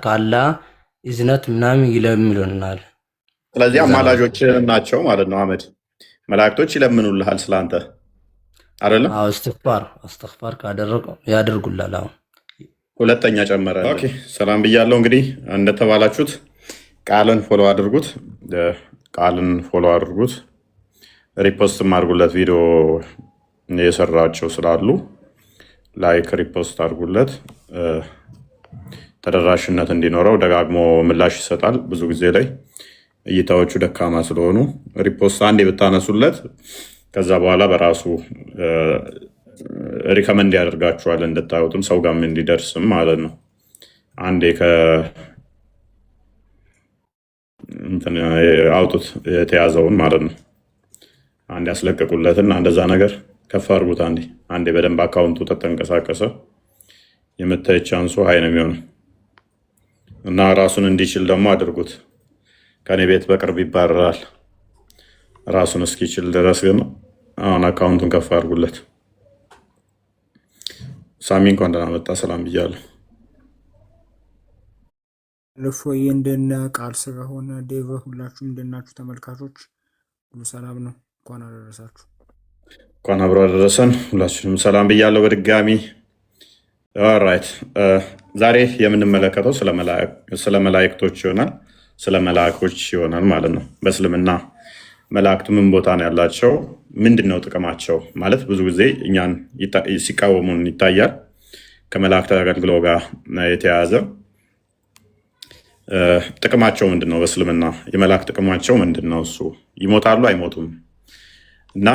ከአላህ እዝነት ምናምን ይለምኑናል። ስለዚህ ለዛ ነው። አማላጆች ናቸው ማለት ነው። አህመድ መላእክቶች ይለምኑልሃል ስላንተ አይደለም። አዎ እስትግፋር ካደረጉ ያደርጉላል። አሁን ሁለተኛ ጨመረ። ኦኬ ሰላም ብያለሁ። እንግዲህ እንደተባላችሁት ቃልን ፎሎ አድርጉት፣ ቃልን ፎሎ አድርጉት፣ ሪፖስትም አድርጉለት። ቪዲዮ የሰራቸው ስላሉ ላይክ ሪፖስት አድርጉለት፣ ተደራሽነት እንዲኖረው ደጋግሞ ምላሽ ይሰጣል። ብዙ ጊዜ ላይ እይታዎቹ ደካማ ስለሆኑ ሪፖስት አንዴ ብታነሱለት ከዛ በኋላ በራሱ ሪከመንድ ያደርጋችኋል እንድታዩትም ሰው ጋርም እንዲደርስም ማለት ነው። አንዴ አውጡት የተያዘውን ማለት ነው። አንድ ያስለቀቁለትና እንደዛ ነገር ከፍ አድርጉት። አንዴ በደንብ አካውንቱ ተተንቀሳቀሰ የምታይ ቻንሱ ሀይ ነው የሚሆነው እና ራሱን እንዲችል ደግሞ አድርጉት። ከኔ ቤት በቅርብ ይባረራል። ራሱን እስኪችል ድረስ ግን አሁን አካውንቱን ከፍ አድርጉለት። ሳሚ እንኳን ደህና መጣ። ሰላም ብያለሁ። ለፎዬ እንደነ ቃል ስለሆነ ዴቨ ሁላችሁም እንደናችሁ ተመልካቾች ሁሉ ሰላም ነው። እንኳን አደረሳችሁ። እንኳን አብሮ አደረሰን። ሁላችሁም ሰላም ብያለሁ በድጋሚ። ኦራይት ዛሬ የምንመለከተው ስለ መላእክቶች ይሆናል። ስለ መላእኮች ይሆናል ማለት ነው። በእስልምና መላእክቱ ምን ቦታ ነው ያላቸው? ምንድን ነው ጥቅማቸው? ማለት ብዙ ጊዜ እኛን ሲቃወሙን ይታያል። ከመላእክት አገልግሎት ጋር የተያያዘ ጥቅማቸው ምንድን ነው? በእስልምና የመላእክት ጥቅማቸው ምንድን ነው? እሱ ይሞታሉ አይሞቱም? እና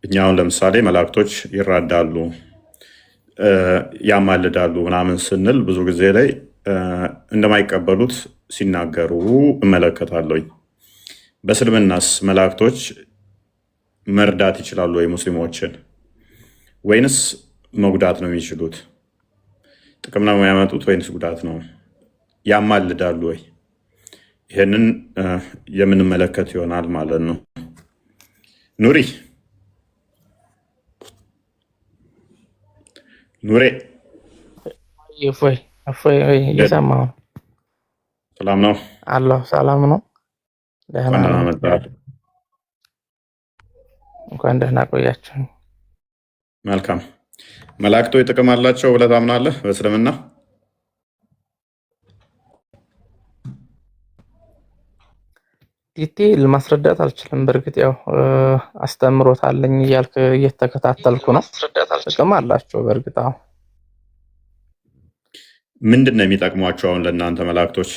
እኛ አሁን ለምሳሌ መላእክቶች ይራዳሉ፣ ያማልዳሉ ምናምን ስንል ብዙ ጊዜ ላይ እንደማይቀበሉት ሲናገሩ እመለከታለሁ። በእስልምናስ መላእክቶች መርዳት ይችላሉ ወይ ሙስሊሞችን? ወይንስ መጉዳት ነው የሚችሉት? ጥቅም ነው የሚያመጡት ወይንስ ጉዳት ነው? ያማልዳሉ ወይ? ይህንን የምንመለከት ይሆናል ማለት ነው። ኑሬ እየሰማሁ ነው። ሰላም ነው አለሁ። ሰላም ነው። ደህና ነው። እንኳን ደህና ቆያችሁ። መልካም። መላእክቶች ጥቅም አላቸው ብለህ ታምናለህ በእስልምና? ዲቴይል ማስረዳት አልችልም። በእርግጥ ያው አስተምሮት አለኝ እያልክ እየተከታተልኩ ነው። ጥቅም አላቸው በእርግጥ። አሁን ምንድን ነው የሚጠቅሟቸው አሁን ለእናንተ መላእክቶች?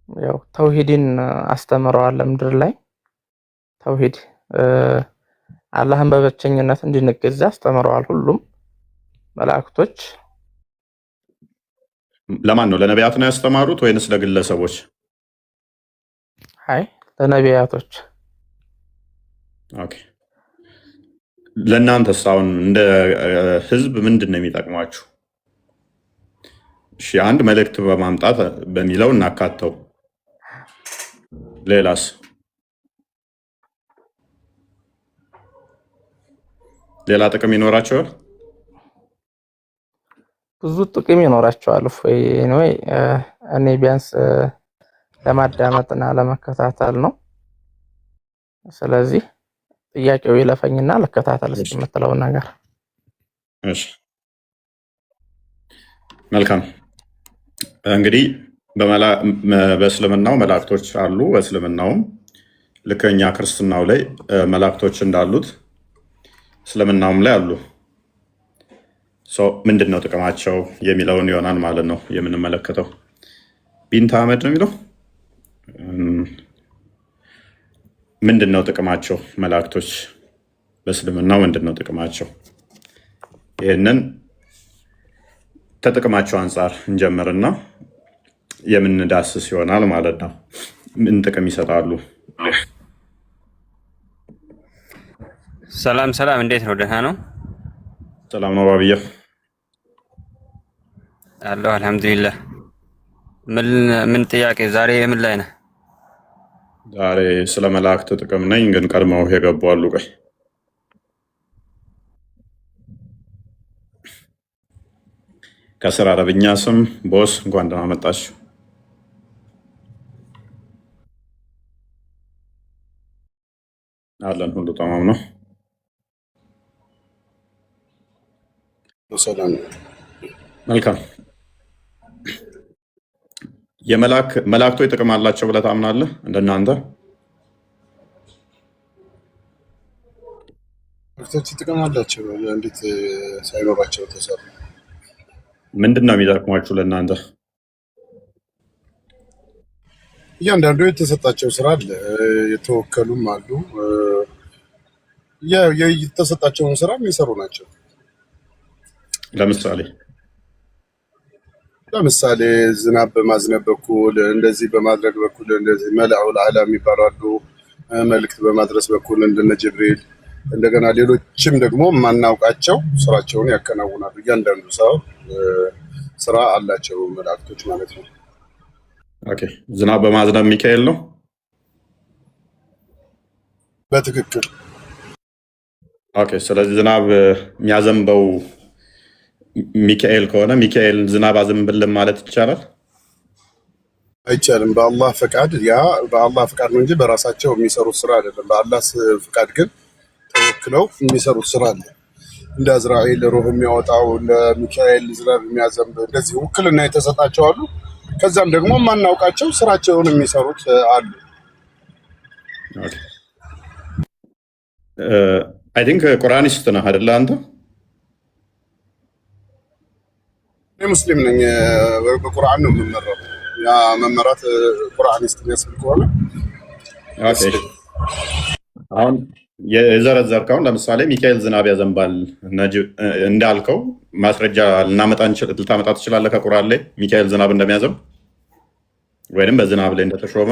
ያው ተውሂድን አስተምረዋል። ምድር ላይ ተውሂድ አላህን በብቸኝነት እንድንገዛ አስተምረዋል ሁሉም መላእክቶች። ለማን ነው? ለነቢያት ነው ያስተማሩት ወይንስ ለግለሰቦች? አይ ለነቢያቶች። ኦኬ። ለእናንተስ አሁን እንደ ህዝብ ምንድን ነው የሚጠቅሟችሁ? እሺ አንድ መልእክት በማምጣት በሚለው እናካተው። ሌላስ? ሌላ ጥቅም ይኖራቸዋል? ብዙ ጥቅም ይኖራቸዋል። እኔ ቢያንስ ለማዳመጥና ለመከታተል ነው። ስለዚህ ጥያቄው ይለፈኝና ልከታተል እስኪ የምትለውን ነገር። እሺ መልካም። እንግዲህ በእስልምናው መላእክቶች አሉ። በእስልምናውም ልክ እኛ ክርስትናው ላይ መላእክቶች እንዳሉት እስልምናውም ላይ አሉ። ምንድን ነው ጥቅማቸው የሚለውን ይሆናል ማለት ነው የምንመለከተው። ቢንት አህመድ ነው የሚለው ምንድን ነው ጥቅማቸው? መላእክቶች በእስልምናው ምንድን ነው ጥቅማቸው? ይህንን ከጥቅማቸው አንጻር እንጀምርና የምንዳስስ ይሆናል ማለት ነው። ምን ጥቅም ይሰጣሉ? ሰላም፣ እንዴት ነው? ደህና ነው? ሰላም ነው ባብያ አለሁ። አልሐምዱሊላህ። ምን ጥያቄ ዛሬ የምን ላይ ነህ? ዛሬ ስለ መላእክት ጥቅም ነኝ፣ ግን ቀድመው የገቡ አሉ። ቆይ ከስር አረብኛ ስም ቦስ እንኳን ደህና መጣችሁ። አለን ሁሉ ተማም ነው። ሰላም መልካም። መላእክቶች ጥቅም አላቸው ብለህ ታምናለህ? እንደናንተ መላእክቶች ጥቅም አላቸው። እንዴት ሳይኖራቸው ተሰሩ? ምንድን ነው የሚጠቅሟችሁ ለእናንተ? እያንዳንዱ የተሰጣቸው ስራ አለ፣ የተወከሉም አሉ። የተሰጣቸውን ስራ የሚሰሩ ናቸው። ለምሳሌ ዝናብ በማዝነብ በኩል እንደዚህ በማድረግ በኩል እንደዚህ መላኡል አዕላ የሚባሉ አሉ። መልእክት በማድረስ በኩል እንደነ ጅብሪል፣ እንደገና ሌሎችም ደግሞ የማናውቃቸው ስራቸውን ያከናውናሉ። እያንዳንዱ ሰው ስራ አላቸው መላእክቶች ማለት ነው። ኦኬ። ዝናብ በማዝነብ ሚካኤል ነው በትክክል። ኦኬ። ስለዚህ ዝናብ የሚያዘንበው ሚካኤል ከሆነ ሚካኤል ዝናብ አዘንብልን ማለት ይቻላል? አይቻልም። በአላህ ፈቃድ፣ ያ በአላህ ፈቃድ ነው እንጂ በራሳቸው የሚሰሩት ስራ አይደለም። በአላህ ፈቃድ ግን ተወክለው የሚሰሩት ስራ አለ። እንደ አዝራኤል ሩህ የሚያወጣው፣ እንደ ሚካኤል ዝናብ የሚያዘንብ፣ እንደዚህ ውክልና የተሰጣቸው አሉ። ከዛም ደግሞ የማናውቃቸው ስራቸውን የሚሰሩት አሉ። አይ ቲንክ ቁርአኒስት ነህ አይደለ አንተ? እኔ ሙስሊም ነኝ። በቁርአን ነው የምመራው። ያ መመራት ቁርአኒስት የሚያስብል ከሆነ አሁን የዘረዘርከውን ለምሳሌ ሚካኤል ዝናብ ያዘንባል እንዳልከው ማስረጃ ልታመጣ ትችላለህ ከቁርአን ላይ ሚካኤል ዝናብ እንደሚያዘንብ ወይም በዝናብ ላይ እንደተሾመ?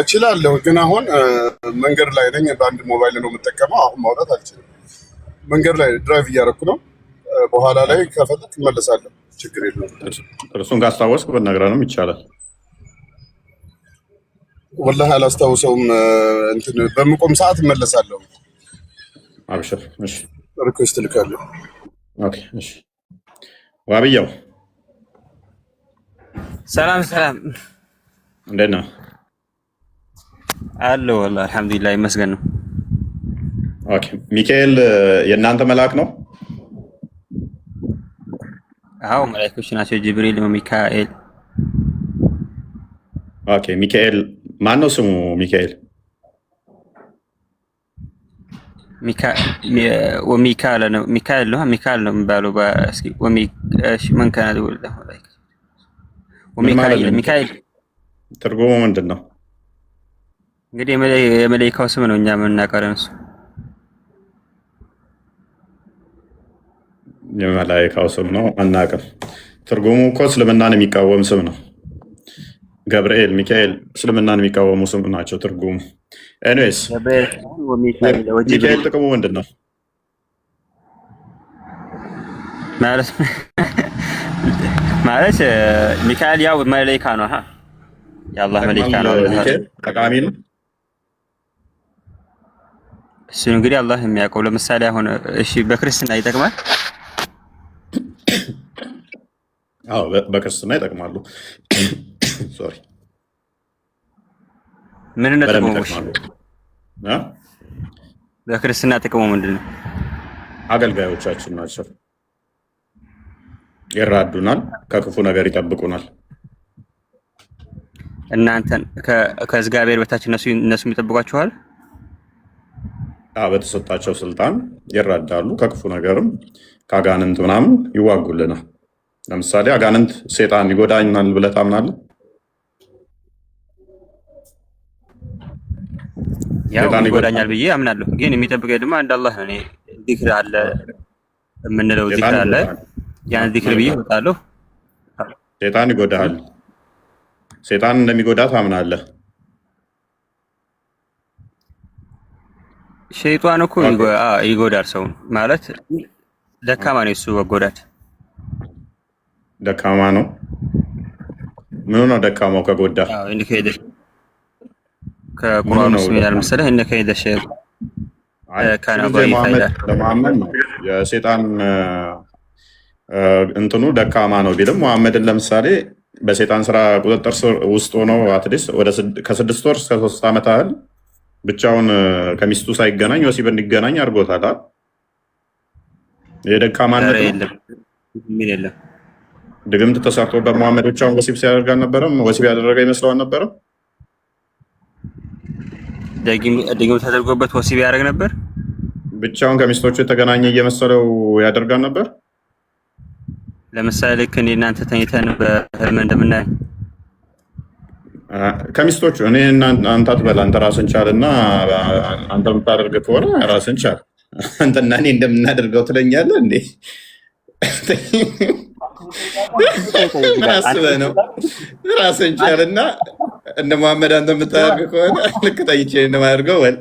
እችላለሁ፣ ግን አሁን መንገድ ላይ ነኝ። በአንድ ሞባይል ነው የምጠቀመው። አሁን ማውጣት አልችልም። መንገድ ላይ ድራይቭ እያደረኩ ነው። በኋላ ላይ ከፈለክ እመለሳለሁ። ችግር የለውም። እርሱን ካስታወስክ ብትነግረንም ይቻላል። ወላሂ አላስታውሰውም። እንትን በምቆም ሰዓት እመለሳለሁ። አብሽር። እሺ፣ ሪኩዌስት ልካለሁ። ኦኬ። እሺ፣ ዋብያው ሰላም ሰላም፣ እንዴት ነህ? አለሁ ወላሂ አልሐምዱሊላህ ይመስገን ነው። ኦኬ። ሚካኤል የእናንተ መልአክ ነው? አዎ መላእክቶች ናቸው። ጅብሪል፣ ሚካኤል። ኦኬ። ሚካኤል ማን ነው ስሙ? ሚካኤል ወሚካኤል ነው። ሚካኤል ነው የሚባለው። እስኪ ምን ከነ ሚካኤል ትርጉሙ ምንድን ነው? እንግዲህ የመላእክታው ስም ነው። እኛ የምናውቀው እሱ የመላእክታው ስም ነው፣ አናውቅም። ትርጉሙ እኮ እስልምናን የሚቃወም ስም ነው። ገብርኤል፣ ሚካኤል እስልምናን የሚቃወሙ ስም ናቸው ትርጉሙ። ኤኒዌይስ ሚካኤል ጥቅሙ ምንድን ነው ማለት ሚካኤል ያው መላእክታ ነው። የአላህ መላእክታ ነው። ጠቃሚ ነው። እሱ እንግዲህ አላህ የሚያውቀው። ለምሳሌ አሁን እሺ በክርስትና ይጠቅማል? አዎ በክርስትና ይጠቅማሉ። ሶሪ ምን ነው ጥቅሙ? በክርስትና ጥቅሙ ምንድን ነው? አገልጋዮቻችን ናቸው። ይራዱናል፣ ከክፉ ነገር ይጠብቁናል። እናንተን ከእግዚአብሔር በታች እነሱ ይጠብቋችኋል? በተሰጣቸው ስልጣን ይራዳሉ። ከክፉ ነገርም ከአጋንንት ምናምን ይዋጉልናል። ለምሳሌ አጋንንት ሴጣን ይጎዳኛል ብለህ ታምናለህ? ያው ይጎዳኛል ብዬ አምናለሁ። ግን የሚጠብቀኝ ደግሞ አንድ አላህ ነው። እኔ ዚክር አለ የምንለው ዚክር አለ። ያን ዚክር ብዬ እወጣለሁ። ሴጣን ይጎዳሃል። ሴጣን እንደሚጎዳ ታምናለህ? ሸይጣን እኮ ይጎዳል ሰውን ማለት ደካማ ነው። እሱ መጎዳት ደካማ ነው። ምኑ ነው ደካማው? ከጎዳ ከቁርአን ውስጥ ይላል መሰለህ እነ ከይደ ሸይጣን ካና ባይ ፋይዳ ለማመን ነው። የሴጣን እንትኑ ደካማ ነው ቢልም መሐመድን ለምሳሌ በሰይጣን ስራ ቁጥጥር ስር ውስጥ ሆኖ አትሊስት ከ6 ወር እስከ 3 ዓመት ያህል ብቻውን ከሚስቱ ሳይገናኝ ወሲብ እንዲገናኝ አድርጎታል። የደካማነት የለም። ድግምት ተሰርቶበት መሐመድ ብቻውን ወሲብ ሲያደርግ አልነበረም? ወሲብ ያደረገ ይመስለው አልነበረም? ድግምት ተደርጎበት ወሲብ ያደርግ ነበር። ብቻውን ከሚስቶቹ የተገናኘ እየመሰለው ያደርጋል ነበር። ለምሳሌ ልክ እንደ እናንተ ተኝተን በህልም እንደምናየው ከሚስቶቹ እኔ አንተ አትበል፣ አንተ ራስን ቻልና አንተ የምታደርግ ከሆነ ራስን ቻል። አንተና እኔ እንደምናደርገው ትለኛለህ እንዴ? አስበህ ነው። ራስን ቻልና እንደ መሐመድ አንተ የምታደርግ ከሆነ ልክ ጠይቼ እንደማደርገው ወል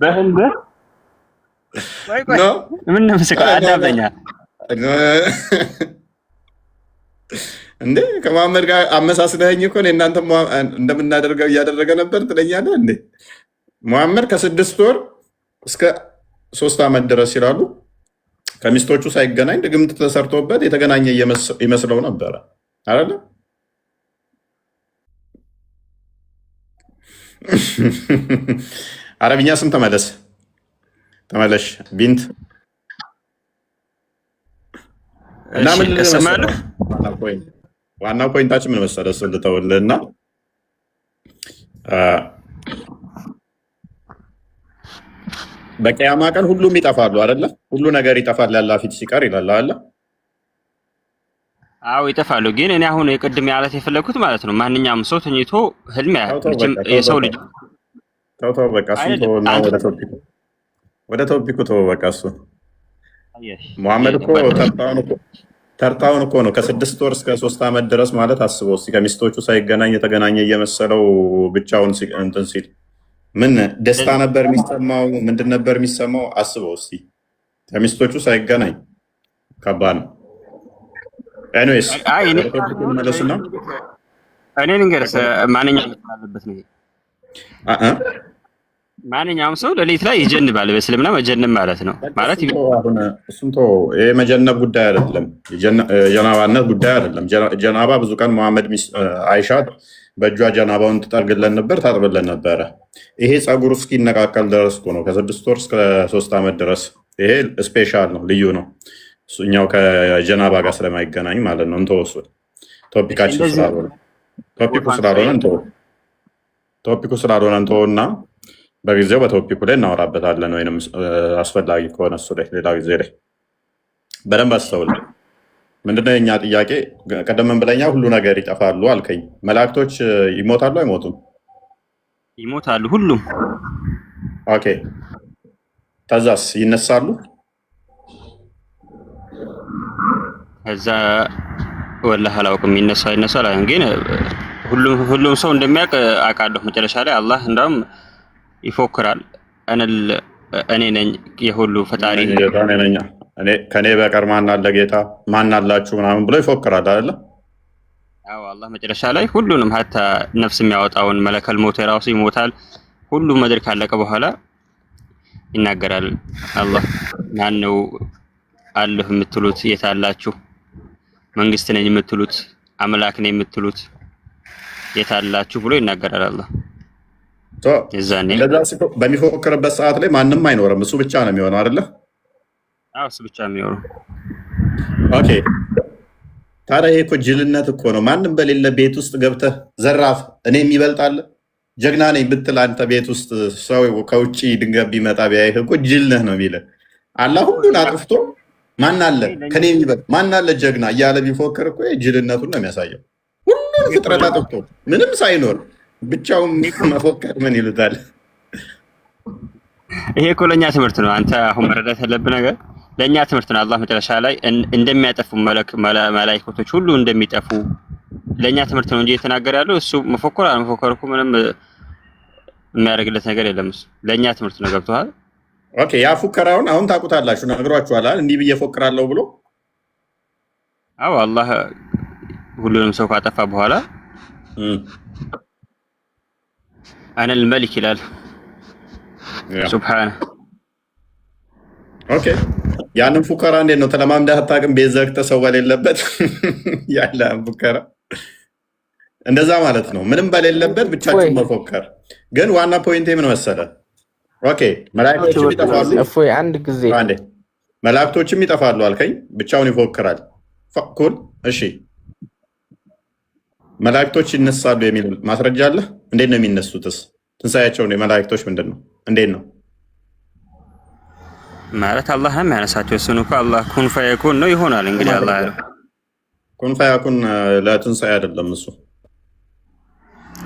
በህልምህ ምን ነፍስከ አዳምጠኛ እንዴ? ከመሐመድ ጋር አመሳስለኸኝ እኮ እናንተ እንደምናደርገው እያደረገ ነበር ትለኛለህ እንዴ? መሐመድ ከ6 ወር እስከ 3 ዓመት ድረስ ይላሉ ከሚስቶቹ ሳይገናኝ ድግምት ተሰርቶበት የተገናኘ ይመስለው ነበረ አይደለ? አረብኛ ስም ተመለሽ ቢንት እና ምን ዋናው ፖይንታችን ምን መሰለህ? እሱን ልተውልህና በቂያማ ቀን ሁሉም ይጠፋሉ አይደለ? ሁሉ ነገር ይጠፋል ያለ ፊት ሲቀር ይላል አይደለ? አዎ ይጠፋሉ። ግን እኔ አሁን የቅድም ያለት የፈለኩት ማለት ነው ማንኛውም ሰው ተኝቶ ህልም ያያል። የሰው ልጅ ተው በቃ እሱን ተውና ወደ ቶፒኩ ተው በቃ እሱ መሐመድ እኮ ተርታውን እኮ ነው ከ6 ወር እስከ 3 ዓመት ድረስ ማለት አስበው እስኪ ከሚስቶቹ ሳይገናኝ የተገናኘ እየመሰለው ብቻውን እንትን ሲል ምን ደስታ ነበር የሚሰማው? ምንድን ነበር የሚሰማው? አስበው እስኪ ከሚስቶቹ ሳይገናኝ ከባድ ነው። ኤኒዌይስ መለሱና እኔ ልንገርህ ማንኛውም አለበት ነው ማንኛውም ሰው ሌሊት ላይ ይጀንባል። በእስልምና መጀነብ ማለት ነው ማለት እሱም ተው፣ ይሄ መጀነብ ጉዳይ አይደለም፣ ጀናባነት ጉዳይ አይደለም። ጀናባ ብዙ ቀን መሐመድ አይሻ በእጇ ጀናባውን ትጠርግለን ነበር፣ ታጥብለን ነበረ። ይሄ ጸጉሩ እስኪነቃቀል ድረስ እኮ ነው ከ6 ወር እስከ 3 ዓመት ድረስ። ይሄ ስፔሻል ነው፣ ልዩ ነው። እኛው ከጀናባ ጋር ስለማይገናኝ ማለት ነው። እንተወሱ ቶፒካችን ቶፒኩ ስላልሆነ እንተውና በጊዜው በቶፒኩ ላይ እናወራበታለን፣ ወይም አስፈላጊ ከሆነ እሱ ላይ ሌላ ጊዜ ላይ በደንብ አስተውል። ምንድነው የኛ ጥያቄ? ቀደም ብለኛ ሁሉ ነገር ይጠፋሉ አልከኝ። መላእክቶች ይሞታሉ አይሞቱም? ይሞታሉ ሁሉም። ኦኬ ከዛስ ይነሳሉ? ከዛ ወላሂ አላውቅም። ይነሳ አላውቅም፣ ግን ሁሉም ሰው እንደሚያውቅ አውቃለሁ። መጨረሻ ላይ አላህ እንዳውም ይፎክራል። እኔ ነኝ የሁሉ ፈጣሪ፣ ከኔ በቀር ማን አለ ጌታ፣ ማን አላችሁ ምናምን ብሎ ይፎክራል አይደለ? አዎ አላህ መጨረሻ ላይ ሁሉንም ሀታ ነፍስ የሚያወጣውን መለከል ሞት ራሱ ይሞታል። ሁሉም መድር ካለቀ በኋላ ይናገራል። አላህ ማን ነው አለሁ የምትሉት? የት አላችሁ? መንግስት ነኝ የምትሉት፣ አምላክ ነኝ የምትሉት የት አላችሁ ብሎ ይናገራል አላህ። በሚፎክርበት ሰዓት ላይ ማንም አይኖርም፣ እሱ ብቻ ነው የሚሆነው አይደለ? አዎ እሱ ብቻ ነው የሚሆነው። ኦኬ ታዲያ ይሄ እኮ ጅልነት እኮ ነው። ማንም በሌለ ቤት ውስጥ ገብተህ ዘራፍ እኔ የሚበልጣል ጀግና ነኝ ብትል አንተ ቤት ውስጥ ሰው ከውጭ ድንገት ቢመጣ ቢያይህ እኮ ጅል ነህ ነው የሚልህ። አላህ ሁሉን አጥፍቶ ማን አለ ከኔ የሚበልጥ ማን አለ ጀግና እያለ ቢፎክር እኮ ጅልነቱን ነው የሚያሳየው። ሁሉን ፍጥረት አጥፍቶ ምንም ሳይኖር ብቻውን መፎከር ምን ይሉታል? ይሄ እኮ ለእኛ ትምህርት ነው። አንተ አሁን መረዳት ያለብህ ነገር ለእኛ ትምህርት ነው። አላህ መጨረሻ ላይ እንደሚያጠፉ መላእክቶች ሁሉ እንደሚጠፉ ለእኛ ትምህርት ነው እንጂ የተናገረ ያለው እሱ መፎከር አለመፎከር እኮ ምንም የሚያደርግለት ነገር የለም። እሱ ለእኛ ትምህርት ነው። ገብቶሃል? ኦኬ ያ ፉከራውን አሁን ታውቁታላችሁ፣ ነግሯችኋል እንዲህ ብዬ ፎክራለሁ ብሎ። አዎ አላህ ሁሉንም ሰው ካጠፋ በኋላ አነ ልመሊክ ይላል ሱብሓነሁ። ኦኬ ያንን ፉከራ እንዴት ነው ተለማምደህ አታውቅም? ቤት ዘግተህ ሰው በሌለበት ያለ ፉከራ እንደዛ ማለት ነው። ምንም በሌለበት ብቻችን መፎከር። ግን ዋና ፖይንቴ ምን መሰለህ? ኦኬ መላእክቶችም ይጠፋሉ። አንድ ጊዜ መላእክቶችም ይጠፋሉ አልከኝ፣ ብቻውን ይፎክራል። ኩል እሺ፣ መላእክቶች ይነሳሉ የሚል ማስረጃ አለ? እንዴት ነው የሚነሱትስ? ትንሳኤያቸው መላእክቶች ምንድን ነው? እንዴት ነው ማለት? አላህ ነው የሚያነሳቸው። እሱን እኮ አላህ ኩን ፈየኩን ነው ይሆናል። እንግዲህ አላህ ያለው ኩን ፈየኩን ለትንሳኤ አይደለም እሱ።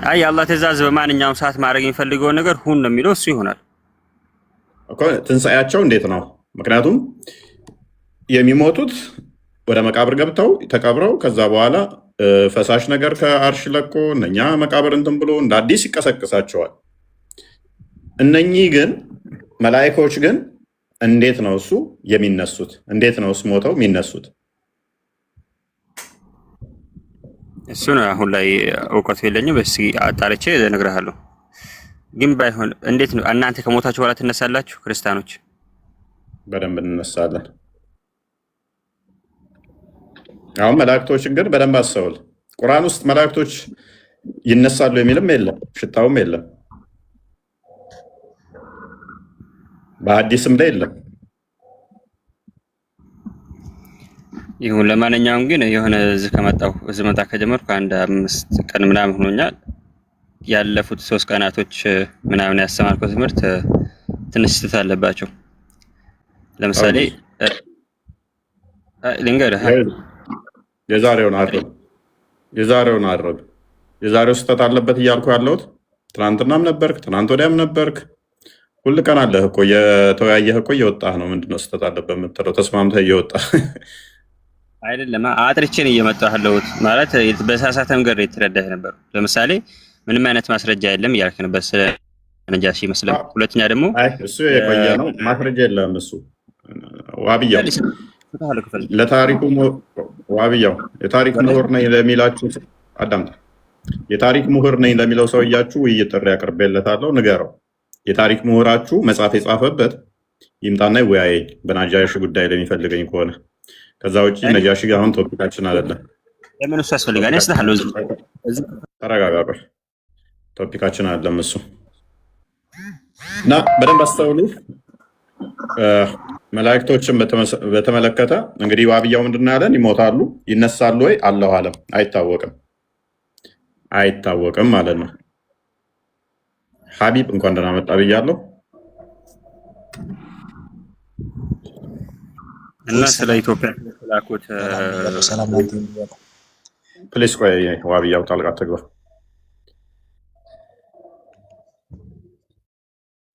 አይ የአላህ ትእዛዝ በማንኛውም ሰዓት ማድረግ የሚፈልገውን ነገር ሁን ነው የሚለው፣ እሱ ይሆናል እኮ። ትንሳኤያቸው እንዴት ነው? ምክንያቱም የሚሞቱት ወደ መቃብር ገብተው ተቀብረው ከዛ በኋላ ፈሳሽ ነገር ከአርሽ ለቆ እነኛ መቃብር እንትን ብሎ እንደ አዲስ ይቀሰቅሳቸዋል። እነኚህ ግን መላኢኮች ግን እንዴት ነው እሱ የሚነሱት? እንዴት ነው እሱ ሞተው የሚነሱት? እሱ ነው አሁን ላይ እውቀቱ የለኝም። እስኪ አጣርቼ እነግርሃለሁ። ግን ባይሆን እንዴት ነው እናንተ ከሞታችሁ በኋላ ትነሳላችሁ? ክርስቲያኖች በደንብ እንነሳለን። አሁን መላእክቶችን ግን በደንብ አስተውል። ቁርአን ውስጥ መላእክቶች ይነሳሉ የሚልም የለም፣ ሽታውም የለም፣ በሐዲስም ላይ የለም። ይሁን ለማንኛውም ግን የሆነ እዚህ ከመጣሁ እዚህ መጣ ከጀመርኩ አንድ 5 ቀን ምናምን ሆኖኛል። ያለፉት 3 ቀናቶች ምናምን ያስተማርከው ትምህርት ትንሽ ስህተት አለባቸው። ለምሳሌ ልንገርህ፣ የዛሬውን አረብ የዛሬው ስህተት አለበት እያልኩ ያለሁት ትናንትናም ነበርክ፣ ትናንት ወዲያም ነበርክ፣ ሁል ቀን አለህ እኮ የተወያየህ እኮ እየወጣህ ነው። ምንድነው ስህተት አለበት የምትለው? ተስማምተህ እየወጣህ አይደለም። አጥርቼን እየመጣሁ ያለሁት ማለት በሳሳተ መንገድ የተረዳህ ነበር። ለምሳሌ ምንም አይነት ማስረጃ የለም እያልክ ነበር ስለ ነጃሺ መስለም። ሁለተኛ ደግሞ እሱ የቆየ ነው፣ ማስረጃ የለም። እሱ ዋብያው ለታሪኩ ዋብያው የታሪክ ምሁር ነኝ ለሚላችሁ አዳምጥ። የታሪክ ምሁር ነኝ ለሚለው ሰውያችሁ ውይይት ጥሪ አቅርቤለታለሁ። ንገረው የታሪክ ምሁራችሁ መጽሐፍ የጻፈበት ይምጣና ይወያየኝ በናጃሺ ጉዳይ ለሚፈልገኝ ከሆነ። ከዛ ውጭ ነጃሺ ጋር አሁን ቶፒካችን አይደለም። ለምን እሱ ያስፈልጋል? ያስደሃለው ተረጋጋ፣ ቆይ ቶፒካችን አይደለም እሱ እና በደንብ አስተውሉ። መላእክቶችን በተመለከተ እንግዲህ ዋብያው ምንድን ያለን? ይሞታሉ፣ ይነሳሉ ወይ? አላሁ አለም፣ አይታወቅም ማለት ነው። ሀቢብ እንኳን ደህና መጣ ብያለሁ። እና ስለ ኢትዮጵያ ላኩት ፕሊስ፣ ቆይ ዋብያው ጣልቃ ትግባ።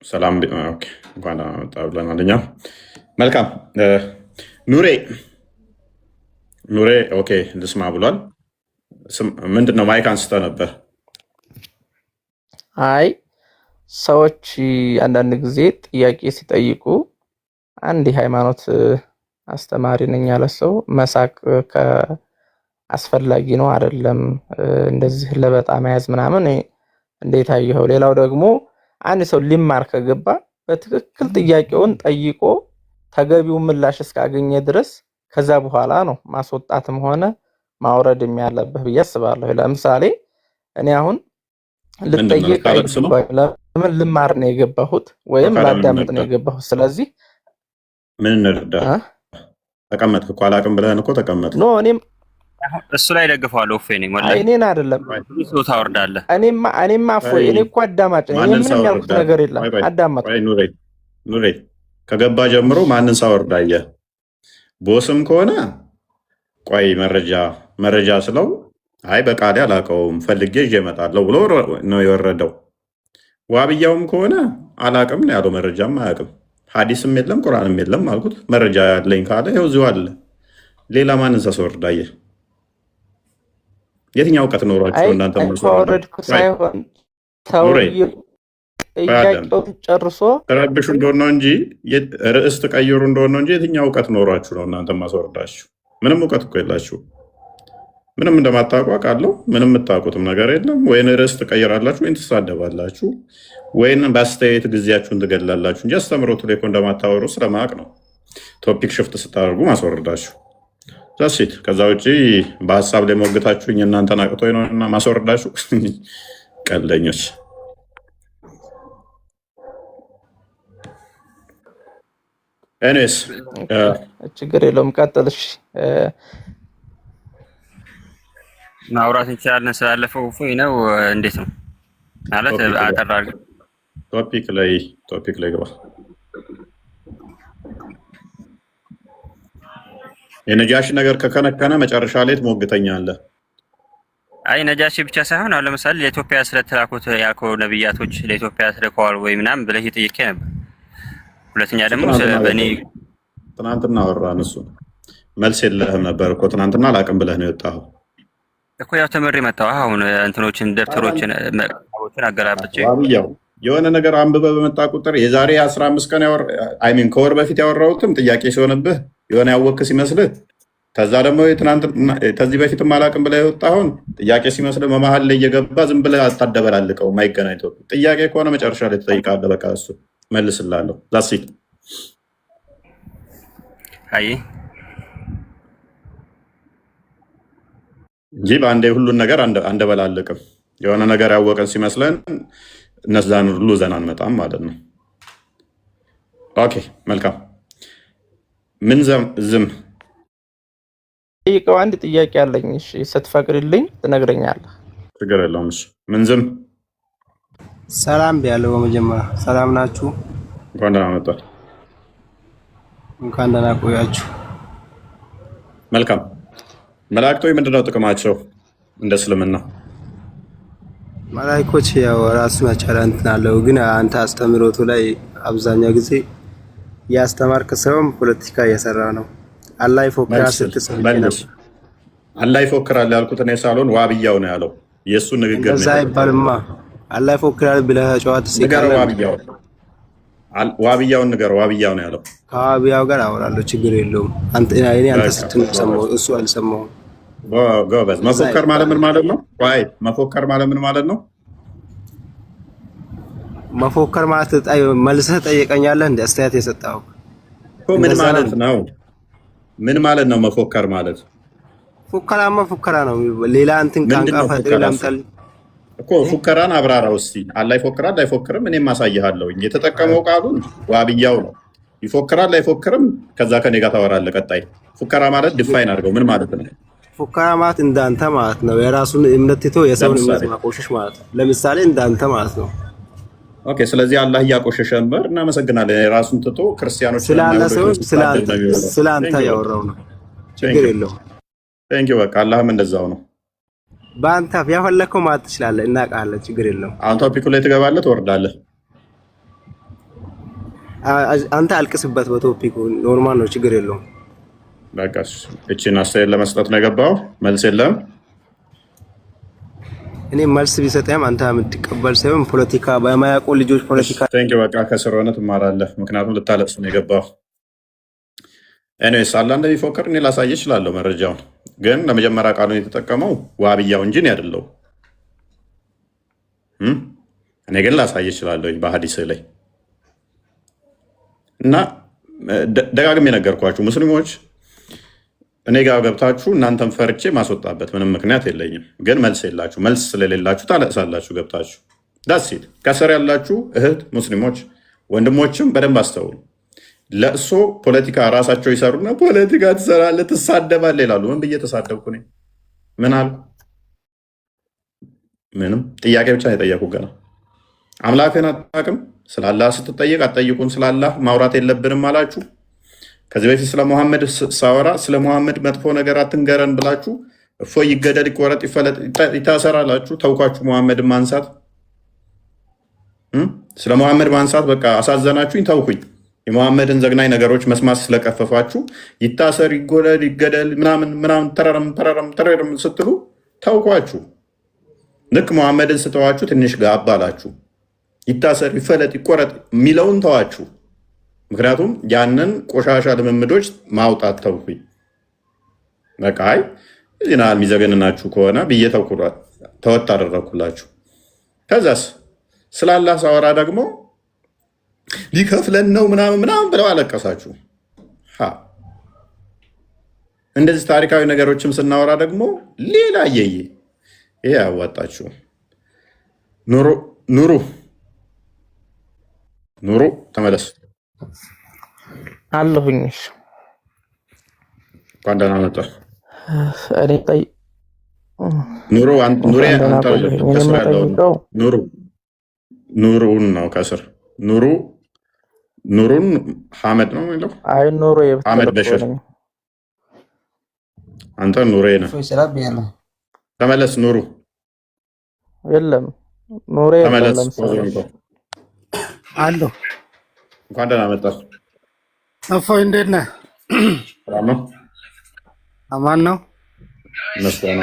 ሰላም እንኳን ደህና መጣ ብለናል እኛ። መልካም ኑሬ ኦኬ ልስማ ብሏል። ምንድን ነው ማይክ አንስተ ነበር? አይ ሰዎች አንዳንድ ጊዜ ጥያቄ ሲጠይቁ አንድ የሃይማኖት አስተማሪ ነኝ ያለ ሰው መሳቅ አስፈላጊ ነው አይደለም፣ እንደዚህ ለበጣ መያዝ ምናምን እንዴት አየኸው? ሌላው ደግሞ አንድ ሰው ሊማር ከገባ በትክክል ጥያቄውን ጠይቆ ተገቢውን ምላሽ እስካገኘ ድረስ ከዛ በኋላ ነው ማስወጣትም ሆነ ማውረድ የሚያለብህ ብዬ አስባለሁ። ለምሳሌ እኔ አሁን ልጠይቅ ለምን ልማር ነው የገባሁት ወይም ላዳምጥ ነው የገባሁት። ስለዚህ ምን እንርዳ? ተቀመጥክ እኮ አላቅም ብለህን እኮ ተቀመጥክ። ኖ እኔም እሱ ላይ ደግፈዋለሁ። እኔን አይደለም ታወርዳለህ። እኔማ እፎይ እኔ እኮ አዳማጭ ነኝ። ምንም ያልኩት ነገር የለም። አዳማጭ ኑሬ ከገባ ጀምሮ ማንን ሳወርድ አየህ? ቦስም ከሆነ ቆይ መረጃ ስለው አይ በቃሌ አላውቀውም ፈልጌ ይዤ እመጣለሁ ብሎ ነው የወረደው። ዋብያውም ከሆነ አላውቅም ነው ያለው፣ መረጃም አያውቅም። ሐዲስም የለም ቁርአንም የለም አልኩት። መረጃ ያለኝ ካለ ይኸው እዚሁ አለ። ሌላ ማንን ሳስወርድ አየህ? የትኛው እውቀት ኖሯቸው እናንተ ሳይሆን ጥያቄውን ጨርሶ ተረብሹ እንደሆነ ነው እንጂ ርዕስ ተቀይሩ እንደሆነ ነው እንጂ የትኛው እውቀት ኖሯችሁ ነው እናንተ ማስወርዳችሁ? ምንም እውቀት እኮ የላችሁ። ምንም እንደማታውቁ አውቃለሁ። ምንም የምታውቁትም ነገር የለም። ወይን ርዕስ ትቀይራላችሁ፣ ወይን ትሳደባላችሁ፣ ወይን በአስተያየት ጊዜያችሁን ትገላላችሁ እንጂ አስተምሮቱ ላይ እኮ እንደማታወሩ ስለማቅ ነው። ቶፒክ ሽፍት ስታደርጉ ማስወረዳችሁ ዛሲት። ከዛ ውጭ በሀሳብ ላይ ሞግታችሁኝ እናንተን አቅቶ ነው እና ማስወረዳችሁ ቀልደኞች። ኤኒዌይስ ችግር የለውም ቀጥልሽ። ማውራት እንችላለን ስላለፈው እፎይ ነው። እንዴት ነው ማለት አጠር አድርገን ቶፒክ ላይ ግባ። የነጃሺ ነገር ከከነከነ መጨረሻ ላይ ትሞግተኛለህ። አይ ነጃሺ ብቻ ሳይሆን አሁን ለምሳሌ ለኢትዮጵያ ስለተላኩት ያልከው ነብያቶች ለኢትዮጵያ ተልከዋል ወይ ምናምን ብለህ እየጠየቀ ነበር። ሁለተኛ ደግሞ በእኔ ትናንትና አወራን። እሱ መልስ የለህም ነበር እኮ ትናንትና አላቅም ብለህ ነው የወጣኸው እኮ። ያው ተመሪ መጣሁ አሁን እንትኖችን ደብተሮችን መቃወችን አገላብጬ ዋብያው የሆነ ነገር አንብበህ በመጣ ቁጥር የዛሬ 15 ቀን ከወር በፊት ያወራሁትም ጥያቄ ሲሆንብህ የሆነ ያወቅህ ሲመስልህ ከዛ ደግሞ ከዚህ በፊትም አላቅም ብለህ የወጣኸውን ጥያቄ ሲመስልህ በመሀል ላይ እየገባ ዝም ብለህ አታደበላልቀው። የማይገናኝ ጥያቄ ከሆነ መጨረሻ ላይ ትጠይቃለህ። በቃ እሱ መልስላለሁ ዛሲት። አይ እንጂ በአንዴ ሁሉን ነገር አንደበላልቅም። የሆነ ነገር ያወቀን ሲመስለን እነዛን ሁሉ ዘና አንመጣም ማለት ነው። ኦኬ መልካም። ምን ዝም ጠይቀው አንድ ጥያቄ አለኝ። እሺ ስትፈቅድልኝ ትነግረኛለህ? ችግር የለውም። እሺ ምን ዝም ሰላም ቢያለው። በመጀመሪያ ሰላም ናችሁ? እንኳን ደህና መጣ። እንኳን ደህና ቆያችሁ። መልካም። መላእክቶች ምንድነው ጥቅማቸው እንደ እስልምና? መላእክቶች ያው ራሱን የቻለ እንትን አለው፣ ግን አንተ አስተምሮቱ ላይ አብዛኛው ጊዜ ያስተማርክ ሰውም ፖለቲካ እየሰራ ነው። አላህ ይፎክራል ስትጽፍ ነው። አላህ ይፎክራል ያልኩት እኔ ሳልሆን ዋብያው ነው ያለው። የእሱ ንግግር ነው። እንደዛ አይባልማ። አላህ ይፎክራል ብለህ ጨዋታ ሲቀር ዋብያውን ንገረው። ዋብያው ነው ያለው። ከዋብያው ጋር አወራለሁ፣ ችግር የለውም። አንተ ስትል ሰማሁ፣ እሱ አልሰማሁም። ጎበዝ። መፎከር ማለት ምን ማለት ነው? ቆይ መፎከር ማለት ምን ማለት ነው? መፎከር ማለት መልሰህ ጠየቀኛለህ እንደ አስተያየት የሰጠኸው ምን ማለት ነው? ምን ማለት ነው መፎከር ማለት? ፉከራማ ፉከራ ነው። ሌላ እንትን ቃንቃ ፈጥሬ ላምጣል እኮ። ፉከራን አብራራው እስቲ። አላህ ይፎክራል አይፎክርም? እኔም አሳይሃለሁ። የተጠቀመው ቃሉን ዋብያው ነው። ይፎክራል አይፎክርም? ከዛ ከኔ ጋር ታወራለህ። ቀጣይ ፉከራ ማለት ዲፋይን አድርገው። ምን ማለት ነው? ፉከራ ማለት እንዳንተ ማለት ነው። የራሱን እምነት ትቶ የሰውን እምነት ማቆሸሽ ማለት ነው። ለምሳሌ እንዳንተ ማለት ነው። ኦኬ። ስለዚህ አላህ እያቆሸሸ ነበር። እናመሰግናለን። የራሱን ትቶ ክርስቲያኖች ስላንተ ያወራው ነው። ችግር የለውም። ቴንኪው። በቃ አላህም እንደዛው ነው። በአንተ ያፈለከው ማለት ትችላለህ። እናውቃለን። ችግር የለውም። አሁን ቶፒኩ ላይ ትገባለህ፣ ትወርዳለህ። አንተ አልቅስበት በቶፒኩ ኖርማል ነው። ችግር የለውም። በቃ እቺን አስተያየት ለመስጠት ነው የገባው። መልስ የለም። እኔ መልስ ቢሰጠም አንተ የምትቀበል ሳይሆን ፖለቲካ በማያውቁ ልጆች ፖለቲካ ቴንኪው። በቃ ከስር ሆነህ ትማራለህ። ምክንያቱም ልታለቅስ ነው የገባው። ኤኒዌይስ አላህ እንደሚፎክር እኔ ላሳየህ እችላለሁ መረጃውን፣ ግን ለመጀመሪያ ቃሉን የተጠቀመው ዋብያው እንጂ እኔ አይደለሁም። እኔ ግን ላሳየህ እችላለሁ በሀዲስህ ላይ እና ደጋግሜ የነገርኳችሁ ሙስሊሞች እኔ ጋር ገብታችሁ እናንተን ፈርቼ ማስወጣበት ምንም ምክንያት የለኝም። ግን መልስ የላችሁ። መልስ ስለሌላችሁ ታለቅሳላችሁ ገብታችሁ። ዳሴት ከስር ያላችሁ እህት ሙስሊሞች ወንድሞችም በደንብ አስተውሉ። ለእሶ ፖለቲካ ራሳቸው ይሰሩና ፖለቲካ ትሰራለህ፣ ትሳደባለህ ይላሉ። ምን ብዬ ተሳደብኩ? እኔ ምን አልኩ? ምንም። ጥያቄ ብቻ ነው የጠየቁ። ገና አምላክህን አታውቅም? ስለ አላህ ስትጠየቅ አትጠይቁን፣ ስለ አላህ ማውራት የለብንም አላችሁ። ከዚህ በፊት ስለ ሙሐመድ ሳወራ ስለ ሙሐመድ መጥፎ ነገር አትንገረን ብላችሁ እፎይ ይገደል፣ ይቆረጥ፣ ይፈለጥ፣ ይታሰራላችሁ። ተውኳችሁ ሙሐመድን ማንሳት። ስለ ሙሐመድ ማንሳት በቃ አሳዘናችሁኝ፣ ተውኩኝ። የሙሐመድን ዘግናኝ ነገሮች መስማት ስለቀፈፋችሁ ይታሰር፣ ይጎለል፣ ይገደል ምናምን ተረረም ስትሉ ተውኳችሁ። ልክ ሙሐመድን ስተዋችሁ ትንሽ ጋብ አላችሁ። ይታሰር፣ ይፈለጥ፣ ይቆረጥ የሚለውን ተዋችሁ። ምክንያቱም ያንን ቆሻሻ ልምምዶች ማውጣት ተውኩኝ። በቃ አይ ዜና የሚዘገንናችሁ ከሆነ ብዬ ተወት አደረግኩላችሁ። ከዛስ ስለ አላህ ሳወራ ደግሞ ሊከፍለን ነው ምናምን ብለው አለቀሳችሁ። እንደዚህ ታሪካዊ ነገሮችም ስናወራ ደግሞ ሌላ እየየ ይሄ ያዋጣችሁ። ኑሩ ተመለስ አለሁኝ። እንኳን ደህና መጣ። እኔ ጠይ ኑሩ ኑሩን ነው ከስር ኑሩን ሐመድ ነው የሚለው። አይ ኑሩ ሐመድ በሽር አንተ ኑሬ ነህ። ተመለስ ኑሩ። የለም ኑሬ ተመለስ አለሁ። እንኳን ደህና መጣ። እፎይ እንዴት ነህ? ሰላም ነው? አማን ነው? መስገና።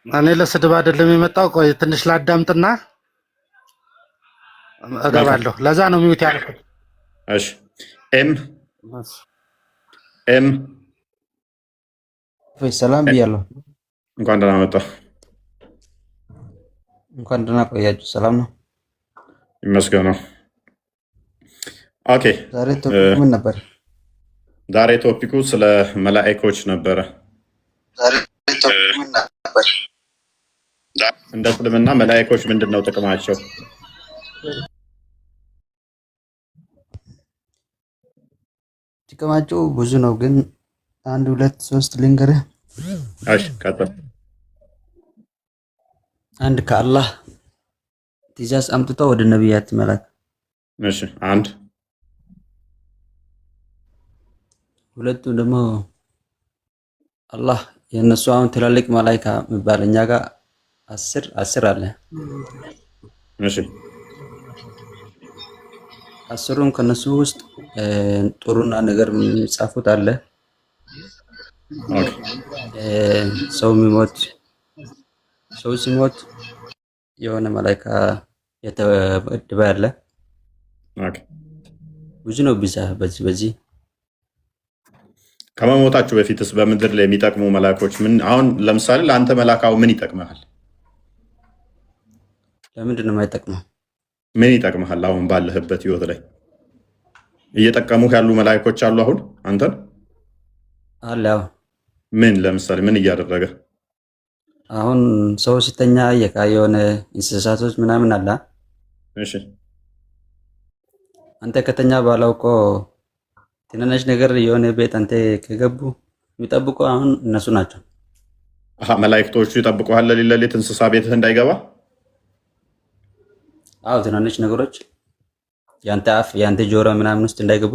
እኔ ለስድብ አይደለም የመጣው። ቆይ ትንሽ ላዳምጥና እገባለሁ። ለዛ ነው ሚውት ያልኩት። እሺ ኤም ሰላም ብያለሁ። እንኳን ደህና መጣ። እንኳን ደህና ቆያችሁ። ሰላም ነው? ይመስገነው። ኦኬ ዛሬ ቶፒክ ምን ነበር? ዛሬ ቶፒኩ ስለ መላእክቶች ነበረ። እንደ እስልምና መላእክቶች ምንድን ነው ጥቅማቸው? ጥቅማቸው ብዙ ነው፣ ግን 1 2 3 ልንገርህ። እሺ ቀጥል። አንድ ከአላህ ትእዛዝ አምጥቶ ወደ ነቢያት መላክ። እሺ አንድ። ሁለቱ ደግሞ አላህ የነሱ አሁን ትላልቅ መላእክት የሚባል እኛ ጋር 10 አለ። እሺ 10ሩም ከነሱ ውስጥ ጥሩና ነገር የሚጻፉት አለ። ሰው ሲሞት የሆነ መላእክት የተመደበ አለ። ብዙ ነው ቢዛ በዚህ ከመሞታችሁ በፊትስ በምድር ላይ የሚጠቅሙ መላእክቶች ምን? አሁን ለምሳሌ ለአንተ መላካው ምን ይጠቅመሃል? ለምንድን ነው የማይጠቅመው? ምን ይጠቅመሃል? አሁን ባለህበት ህይወት ላይ እየጠቀሙህ ያሉ መላእክቶች አሉ አሁን አንተን? አለ። ምን ለምሳሌ ምን እያደረገ? አሁን ሰው ሲተኛ የሆነ እንስሳቶች ምናምን አለ። እሺ አንተ ከተኛ ባላው እኮ ትንንሽ ነገር የሆነ ቤት አንተ ከገቡ የሚጠብቁ አሁን እነሱ ናቸው። መላእክቶቹ ይጠብቁሃል ለሌሊት እንስሳ ቤትህ እንዳይገባ? አዎ ትናንሽ ነገሮች ያንተ አፍ ያንተ ጆሮ ምናምን ውስጥ እንዳይገቡ።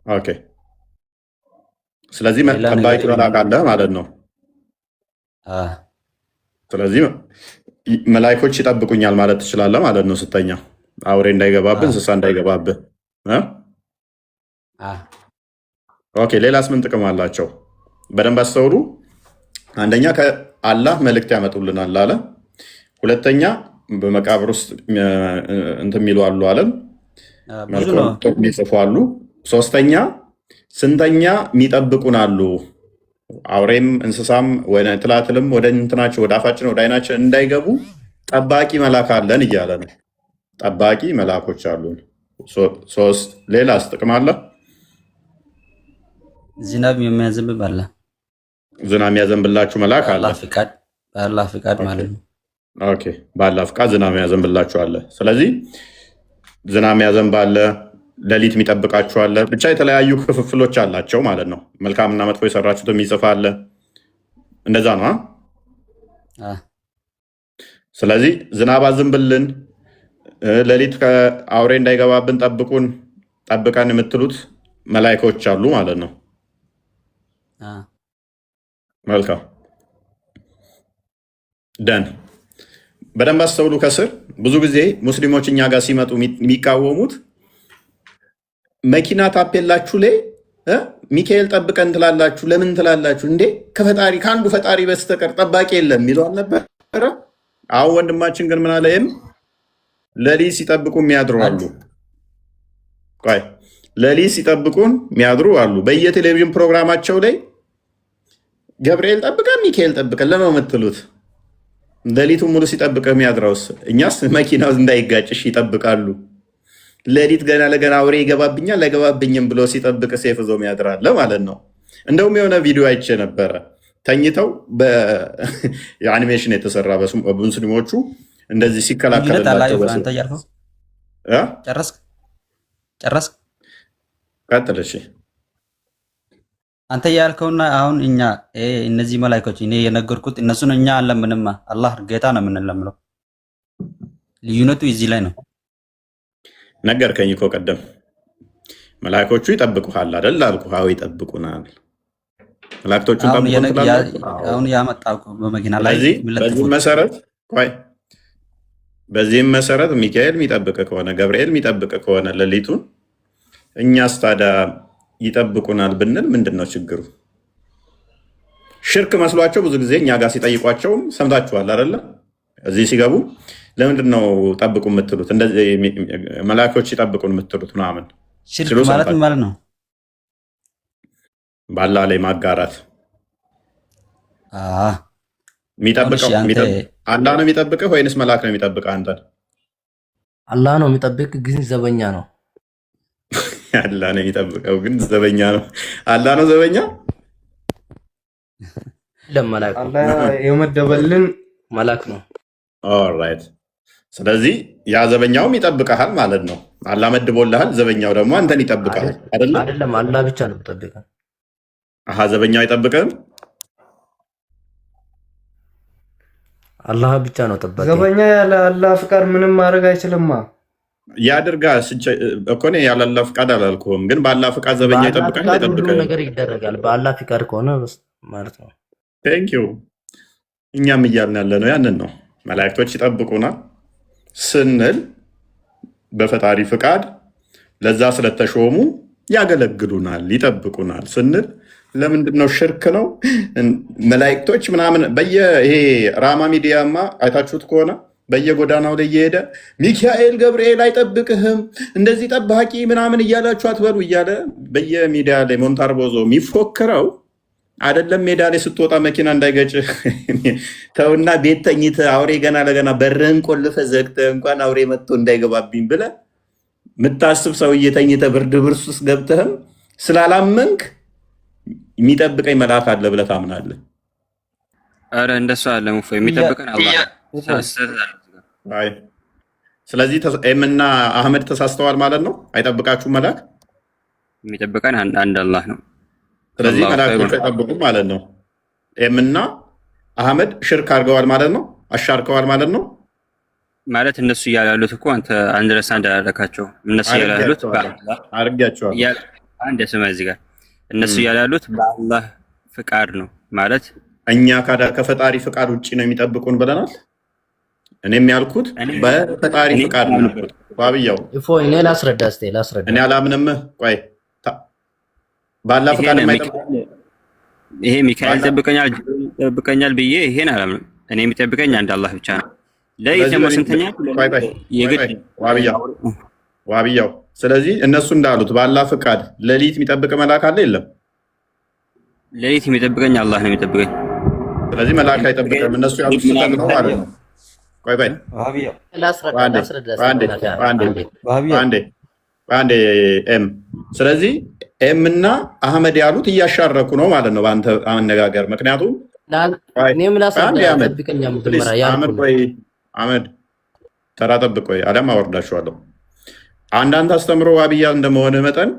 ኦኬ ስለዚህ ጠባቂ መልአክ አለ ማለት ነው። ስለዚህ መላእክቶች ይጠብቁኛል ማለት ትችላለህ ማለት ነው። ስተኛ አውሬ እንዳይገባብህ፣ እንስሳ እንዳይገባብህ። ኦኬ ሌላስ ምን ጥቅም አላቸው? በደንብ አስተውሉ። አንደኛ ከአላህ መልእክት ያመጡልናል አለ። ሁለተኛ በመቃብር ውስጥ እንትን የሚሉ አሉ አለም የሚጽፉ አሉ። ሶስተኛ ስንተኛ የሚጠብቁን አሉ። አውሬም እንስሳም ትላትልም ወደ እንትናቸው ወደ አፋችን ወደ አይናችን እንዳይገቡ ጠባቂ መልአክ አለን እያለ ነው። ጠባቂ መልአኮች አሉን። ሶስት ሌላስ ጥቅም አለ? ዝናብ የሚያዘንብ አለ። ዝናብ የሚያዘንብላችሁ መልአክ አለ። በአላህ ፍቃድ ማለት ነው። ኦኬ በአላህ ፍቃድ ዝናብ የሚያዘንብላችሁ አለ። ስለዚህ ዝናብ የሚያዘንብ አለ፣ ሌሊት የሚጠብቃችሁ አለ። ብቻ የተለያዩ ክፍፍሎች አላቸው ማለት ነው። መልካምና መጥፎ የሰራችሁት የሚጽፍ አለ። እንደዛ ነው። ስለዚህ ዝናብ አዝንብልን፣ ሌሊት ከአውሬ እንዳይገባብን ጠብቀን የምትሉት መላእክቶች አሉ ማለት ነው። መልካም ደን በደንብ አስተውሉ። ከስር ብዙ ጊዜ ሙስሊሞች እኛ ጋር ሲመጡ የሚቃወሙት መኪና ታፔላችሁ ላይ ሚካኤል ጠብቀን ትላላችሁ። ለምን ትላላችሁ እንዴ? ከፈጣሪ ከአንዱ ፈጣሪ በስተቀር ጠባቂ የለም የሚለው አልነበረ? አሁን ወንድማችን ግን ምን አለ? ሌሊት ሲጠብቁ የሚያድሩ አሉ። ቆይ ሌሊት ሲጠብቁን የሚያድሩ አሉ። በየቴሌቪዥን ፕሮግራማቸው ላይ ገብርኤል ጠብቀን ሚካኤል ጠብቀን ለምን የምትሉት? ሌሊቱን ሙሉ ሲጠብቀ የሚያድረውስ? እኛስ መኪናው እንዳይጋጭሽ ይጠብቃሉ። ሌሊት ገና ለገና አውሬ ይገባብኛል አይገባብኝም ብሎ ሲጠብቅ ሴፍ ዞም ያድራለ ማለት ነው። እንደውም የሆነ ቪዲዮ አይቼ ነበረ። ተኝተው የአኒሜሽን የተሰራ በሙስሊሞቹ እንደዚህ ሲከላከልላቸው ጨረስክ? ቀጥል። እሺ አንተ ያልከውና አሁን እኛ እነዚህ መላእክቶች እኔ የነገርኩት እነሱን እኛ አንለምንም፣ አላህ ጌታ ነው የምንለምነው። ልዩነቱ እዚህ ላይ ነው። ነገርከኝ እኮ ቀደም። መላእክቶቹ ይጠብቁሃል አይደል አልኩህ። አዎ ይጠብቁናል። መላእክቶቹን አሁን ያመጣው በመኪና ላይ በዚህም መሰረት ሚካኤል የሚጠብቅ ከሆነ ገብርኤል የሚጠብቅ ከሆነ ሌሊቱን እኛስ ታዲያ ይጠብቁናል ብንል ምንድን ነው ችግሩ? ሽርክ መስሏቸው ብዙ ጊዜ እኛ ጋር ሲጠይቋቸውም ሰምታችኋል አይደለ? እዚህ ሲገቡ ለምንድን ነው ጠብቁ የምትሉት? እንደዚህ መላእክቶች ይጠብቁን የምትሉት ምናምን ሽርክ ማለት ነው ባላ ላይ ማጋራት። የሚጠብቀው አላህ ነው የሚጠብቅህ ወይንስ መልአክ ነው የሚጠብቅህ? አንተን አላህ ነው የሚጠብቅ፣ ግን ዘበኛ ነው። አላህ ነው የሚጠብቀው ግን ዘበኛ ነው። አላህ ነው ዘበኛ ለመላክ አላህ የመደበልን መላክ ነው። ኦልራይት። ስለዚህ ያ ዘበኛውም ይጠብቀሃል ማለት ነው። አላህ መድቦልሃል፣ ዘበኛው ደግሞ አንተን ይጠብቃል አይደለም? አይደለም፣ አላህ ብቻ ነው የሚጠብቀው። አሃ ዘበኛው አይጠብቅህም? አላህ ብቻ ነው ጠባቂ። ዘበኛ ያለ አላህ ፍቃድ ምንም ማድረግ አይችልማ። ያድርጋ እኮ ነው ያለ አላህ ፍቃድ አላልኩም፣ ግን በአላህ ፍቃድ ዘበኛ ይጠብቃል አይጠብቅህም? ነገር ይደረጋል በአላህ ፍቃድ ከሆነ ማለት ነው። ቴንክ ዩ። እኛም እያልን ያለ ነው ያንን ነው። መላእክቶች ይጠብቁናል ስንል በፈጣሪ ፍቃድ ለዛ ስለተሾሙ ያገለግሉናል፣ ይጠብቁናል ስንል ለምንድን ነው ሽርክ ነው? መላእክቶች ምናምን ይሄ ራማ ሚዲያማ አይታችሁት ከሆነ በየጎዳናው ላይ እየሄደ ሚካኤል ገብርኤል አይጠብቅህም እንደዚህ ጠባቂ ምናምን እያላችሁ አትበሉ እያለ በየሚዲያ ላይ ሞንታርቦዞ የሚፎክረው አይደለም። ሜዳ ላይ ስትወጣ መኪና እንዳይገጭ ተውና ቤት ተኝተህ አውሬ ገና ለገና በርህን ቆልፈህ ዘግተህ እንኳን አውሬ መጥቶ እንዳይገባብኝ ብለህ የምታስብ ሰውዬ ተኝተህ ብርድ ብርስ ውስጥ ገብተህም ስላላመንክ የሚጠብቀኝ መልአክ አለ ብለህ ታምናለህ? አረ እንደሱ አለ ሙፎ የሚጠብቀን አላህ። ስለዚህ ኤምና አህመድ ተሳስተዋል ማለት ነው። አይጠብቃችሁም መልአክ? የሚጠብቀን አንድ አላህ ነው። ስለዚህ መላእክቶች አይጠብቁም ማለት ነው። ኤምና አህመድ ሽርክ አድርገዋል ማለት ነው። አሻርከዋል ማለት ነው። ማለት እነሱ እያሉ ያሉት እኮ አንተ አንደርስታንድ አላደረካቸው። እነሱ እያሉ ያሉት አድርጊያቸዋል። አንድ ስማ እዚህ ጋር እነሱ እያሉ ያሉት በአላህ ፍቃድ ነው ማለት እኛ ከፈጣሪ ፍቃድ ውጭ ነው የሚጠብቁን ብለናል። እኔም ያልኩት በፈጣሪ ፍቃድ ነው። ባብያው እኔ ላስረዳ እኔ አላምንም። ቆይ በአላህ ፍቃድ ይሄ ሚካኤል ይጠብቀኛል ብዬ ይሄን አላምንም። እኔ የሚጠብቀኝ አንድ አላህ ብቻ ነው። ለይት ደግሞ ስንተኛ ዋብያው። ስለዚህ እነሱ እንዳሉት በአላህ ፍቃድ ሌሊት የሚጠብቅ መልአክ አለ የለም? ሌሊት የሚጠብቀኝ አላህ ነው የሚጠብቀኝ። ስለዚህ መልአክ አይጠብቅም። እነሱ ያሉት ስህተት ነው ማለት ነው። ቆይ አንዴ ኤም። ስለዚህ ኤም እና አህመድ ያሉት እያሻረኩ ነው ማለት ነው በአንተ አነጋገር። ምክንያቱም አህመድ ተራ ጠብቅ፣ ወይ አዳም አወርዳችኋለሁ። አንዳንድ አስተምሮ ዋብያ እንደመሆነ መጠን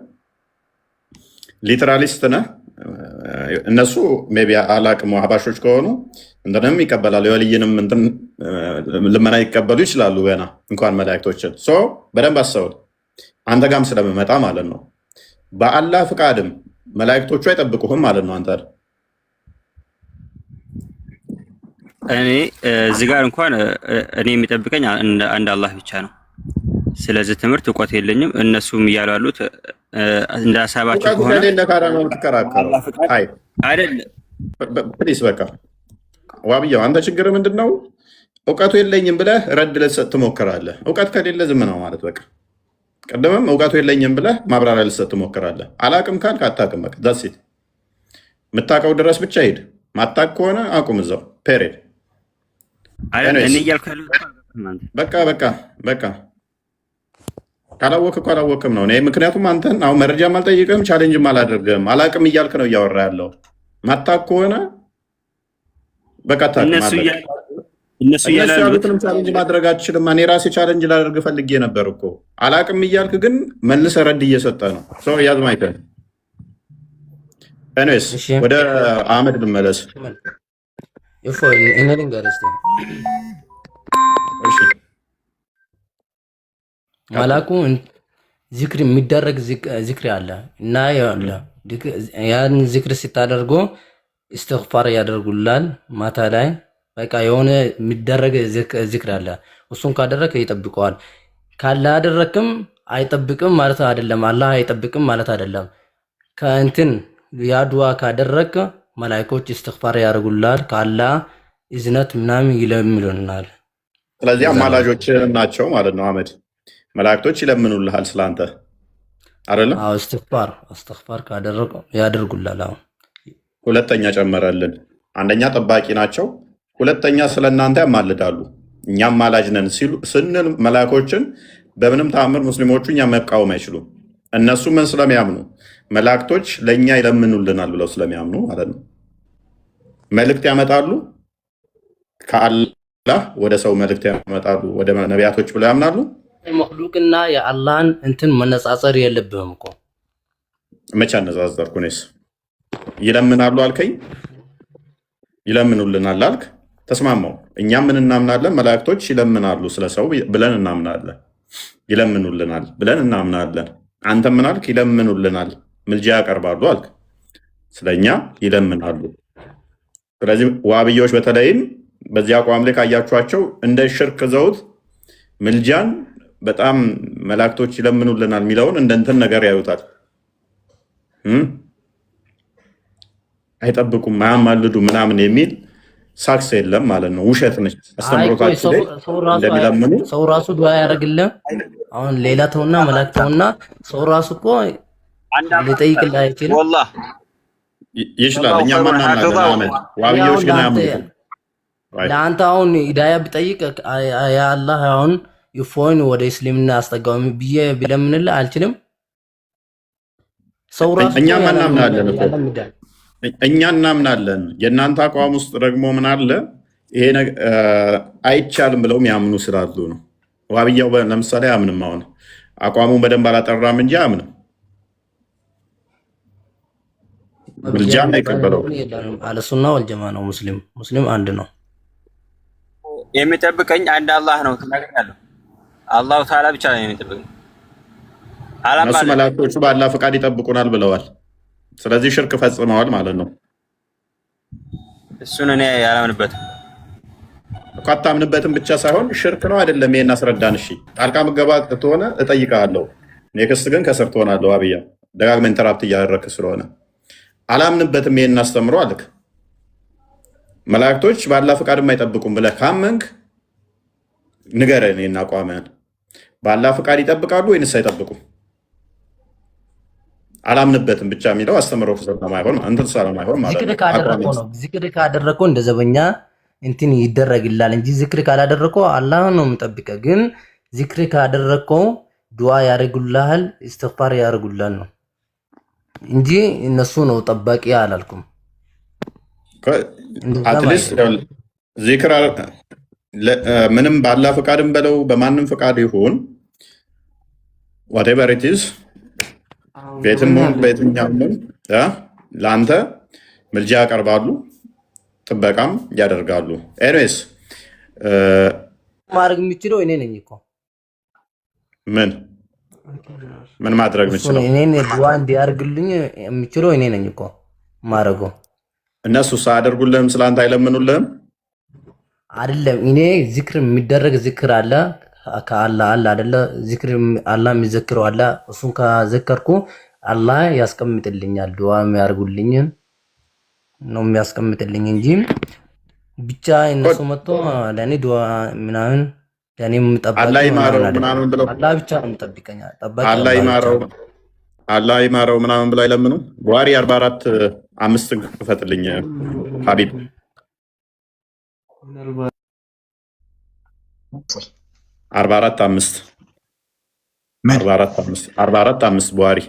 ሊትራሊስት ነህ። እነሱ ሜይ ቢ አላቅም ሀባሾች ከሆኑ እንትንም ይቀበላሉ፣ የወልይንም እንትን ልመና ይቀበሉ ይችላሉ። ገና እንኳን መላእክቶችን በደንብ አስተውል። አንተ ጋም ስለምመጣ ማለት ነው። በአላህ ፍቃድም መላእክቶቹ አይጠብቁህም ማለት ነው። አንተ እኔ እዚህ ጋር እንኳን እኔ የሚጠብቀኝ አንድ አላህ ብቻ ነው። ስለዚህ ትምህርት እውቀት የለኝም። እነሱም እያሉ ያሉት እንደ ሀሳባቸው ከሆነ ፕሊስ በቃ ዋብያው፣ አንተ ችግር ምንድን ነው? እውቀቱ የለኝም ብለህ ረድ ልትሰጥ ትሞክራለህ። እውቀት ከሌለ ዝም ነው ማለት በቃ። ቅድምም እውቀቱ የለኝም ብለህ ማብራሪያ ልትሰጥ ትሞክራለህ። አላቅም ካልክ አታቅም፣ በቃ ዳሴት። የምታውቀው ድረስ ብቻ ሂድ። ማታቅ ከሆነ አቁም እዛው ፔሬድ። በቃ ካላወቅህ እኮ አላወቅም ነው። እኔ ምክንያቱም አንተን አሁን መረጃም አልጠይቅም ቻሌንጅም አላደርግም። አላቅም እያልክ ነው እያወራ ያለው። ማታቅ ከሆነ በቃ እነሱ እነሱ ያሉትንም ቻሌንጅ ማድረግ አትችልም። እኔ ራሴ ቻሌንጅ ላደርግ ፈልጌ ነበር እኮ። አላቅም እያልክ ግን መልሰ ረድ እየሰጠ ነው ሰው ያዝ ማይከል። ኤኒዌይስ ወደ አህመድ ልመለስ። እኔ ልንገርህ እስኪ መላኩ ዚክር የሚደረግ ዚክር አለ እና ያን ዚክር ሲታደርጎ እስትግፋር ያደርጉላል ማታ ላይ በቃ የሆነ የሚደረግ ዚክር አለ። እሱን ካደረክ ይጠብቀዋል። ካላደረክም አይጠብቅም ማለት አይደለም። አላህ አይጠብቅም ማለት አይደለም። ከእንትን ያ ዱዓ ካደረክ መላእክቶች እስትግፋር ያደርጉላል። ካላህ እዝነት ምናምን ይለምኑናል። ስለዚህ አማላጆች ናቸው ማለት ነው። አህመድ መላእክቶች ይለምኑልሃል ስላንተ አይደለም? አዎ እስትግፋር ካደረኩ ያደርጉላል። አዎ ሁለተኛ ጨመረልን። አንደኛ ጠባቂ ናቸው፣ ሁለተኛ ስለ እናንተ ያማልዳሉ። እኛም ማላጅ ነን ስንል መላእኮችን በምንም ተአምር ሙስሊሞቹ እኛ መቃወም አይችሉም። እነሱ ምን ስለሚያምኑ መላእክቶች ለእኛ ይለምኑልናል ብለው ስለሚያምኑ ማለት ነው። መልእክት ያመጣሉ፣ ከአላህ ወደ ሰው መልእክት ያመጣሉ፣ ወደ ነቢያቶች ብለው ያምናሉ። መክሉቅና የአላህን እንትን መነጻጸር የለብህም እኮ። መቼ አነጻጸርኩ? እኔስ ይለምናሉ አልከኝ፣ ይለምኑልናል አልክ፣ ተስማማው። እኛም ምን እናምናለን? መላእክቶች ይለምናሉ ስለ ሰው ብለን እናምናለን። ይለምኑልናል ብለን እናምናለን። አንተ ምን አልክ? ይለምኑልናል፣ ምልጃ ያቀርባሉ አልክ። ስለኛ ይለምናሉ። ስለዚህ ዋብዮች በተለይም በዚህ አቋም ላይ ካያችኋቸው እንደ ሽርክ ዘውት ምልጃን በጣም መላእክቶች ይለምኑልናል የሚለውን እንደ እንትን ነገር ያዩታል። አይጠብቁም፣ አያማልዱ ምናምን የሚል ሳክስ የለም ማለት ነው። ውሸት ነች አስተምሮታችን ላይ እንደሚለምኑ ሰው ራሱ ዱዓ ያደርግልህ። አሁን ሌላ ተውና መላእክት ተውና ሰው ራሱ እኮ ሊጠይቅልህ አይችልም። ወላሂ ይችላል። እኛ ማናምናለን። አህመድ ዋብዮች ግን አያምኑም። ለአንተ አሁን ሂዳያ ብጠይቅ ያ አላህ አሁን ይፎን ወደ እስልምና አስጠጋው ብዬ ቢለምንልህ አልችልም። ሰው ራሱ እኛ ማናምናለን እኮ እኛ እናምናለን። የእናንተ አቋም ውስጥ ደግሞ ምን አለ? ይሄ አይቻልም ብለው የሚያምኑ ስላሉ ነው። ዋብያው ለምሳሌ አያምንም። አሁን አቋሙን በደንብ አላጠራም እንጂ አያምንም። ምልጃም አይቀበለው። አለሱና ወልጀማ ነው። ሙስሊም አንድ ነው። የሚጠብቀኝ አንድ አላህ ነው ተናግሬያለሁ። አላሁ ተዓላ ብቻ ነው የሚጠብቀኝ። እነሱ መላእክቶቹ በአላህ ፈቃድ ይጠብቁናል ብለዋል። ስለዚህ ሽርክ ፈጽመዋል ማለት ነው። እሱን እኔ ያላምንበትም እኮ አታምንበትም ብቻ ሳይሆን ሽርክ ነው አይደለም? ይሄን አስረዳን። እሺ ጣልቃ ምገባ ትሆነ እጠይቅሃለሁ። ኔክስት ግን ከስር ትሆናለሁ። አብያ ደጋግመህ ኢንተራፕት እያደረግህ ስለሆነ አላምንበትም ይሄን አስተምሮ አልክ። መላእክቶች በአላህ ፈቃድም አይጠብቁም ብለህ ካመንክ ንገረን። ይሄን አቋምህን በአላህ ፈቃድ ይጠብቃሉ ወይንስ አይጠብቁም? አላምንበትም ብቻ የሚለው አስተምሮ ስለማይሆን እንትን ስለማይሆን ማለት ነው። ዚክር ካደረከው እንደ ዘበኛ እንትን ይደረግላል እንጂ ዚክር ካላደረከው አላህ ነው የምጠብቀው። ግን ዚክር ካደረከው ዱዓ ያደርጉልሃል፣ ኢስቲግፋር ያደርጉልሃል ነው እንጂ እነሱ ነው ጠባቂ አላልኩም። አትሊስት ዚክር ምንም በአላህ ፈቃድም በለው በማንም ፈቃድ ይሁን whatever it is ቤትም በየትኛውም ለአንተ ምልጃ ያቀርባሉ፣ ጥበቃም ያደርጋሉ። ኤኒዌይስ ማድረግ የሚችለው እኔ ነኝ እኮ። ምን ማድረግ የምችለው? እኔ ዱዓ እንዲያርግልኝ የሚችለው እኔ ነኝ እኮ ማድረገው። እነሱ ሳያደርጉልህም ስለአንተ አይለምኑልህም አይደለም። እኔ ዚክር የሚደረግ ዚክር አለ ከአላህ አለ አይደለ? ዚክር አላህ የሚዘክረው አለ። እሱን ከዘከርኩ አላህ ያስቀምጥልኛል። ዱዓ የሚያርጉልኝ ነው የሚያስቀምጥልኝ እንጂ ብቻ እነሱ መጥቶ ለኔ ዱዓ ምናምን ለኔ የምጠብቀኝ አላህ ይማረው ምናምን ብለው አላህ ብቻ ነው የሚጠብቀኝ። አላህ ይማረው ምናምን ብለው አይለምኑ። ቡሃሪ 44:5 ክፈትልኝ ሀቢብ። 44:5 ምን 44 ቡሃሪ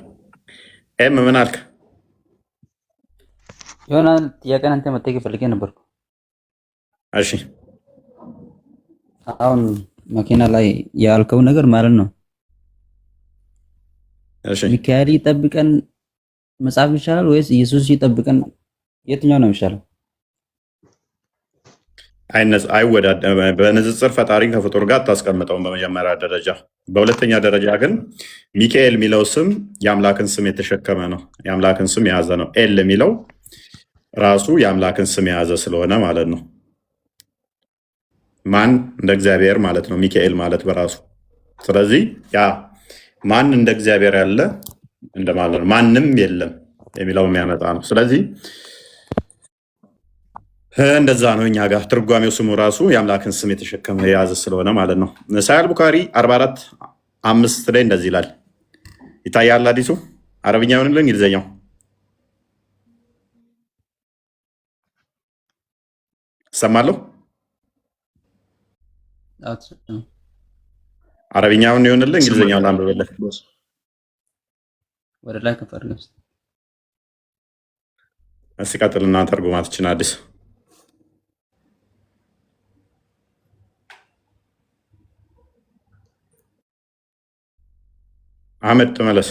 ኤም ምን አልክ? የሆነ ጥያቄን አንተ መጠየቅ ፈልጌ ነበርኩ። እሺ አሁን መኪና ላይ ያልከው ነገር ማለት ነው። እሺ ሚካኤል ይጠብቀን መጽሐፍ ይሻላል ወይስ ኢየሱስ ይጠብቀን? የትኛው ነው የሚሻለው? በንጽጽር ፈጣሪን ከፍጡር ጋር አታስቀምጠውም በመጀመሪያ ደረጃ። በሁለተኛ ደረጃ ግን ሚካኤል የሚለው ስም የአምላክን ስም የተሸከመ ነው፣ የአምላክን ስም የያዘ ነው። ኤል የሚለው ራሱ የአምላክን ስም የያዘ ስለሆነ ማለት ነው። ማን እንደ እግዚአብሔር ማለት ነው ሚካኤል ማለት በራሱ። ስለዚህ ያ ማን እንደ እግዚአብሔር ያለ እንደማለት ነው። ማንም የለም የሚለው የሚያመጣ ነው። ስለዚህ እንደዛ ነው። እኛ ጋር ትርጓሜው ስሙ ራሱ የአምላክን ስም የተሸከመ የያዘ ስለሆነ ማለት ነው። ሳሂህ ቡኻሪ 44:5 ላይ እንደዚህ ይላል። ይታያል። አዲሱ አረብኛ ይሆንልን እንግሊዝኛው ሰማለሁ። አረብኛውን ይሆንልን እንግሊዝኛውን ላንብብልህ። ወደ ላይ ከፈርገስ እስኪ ቀጥልና ተርጉማትችን አዲስ አህመድ ተመለስ።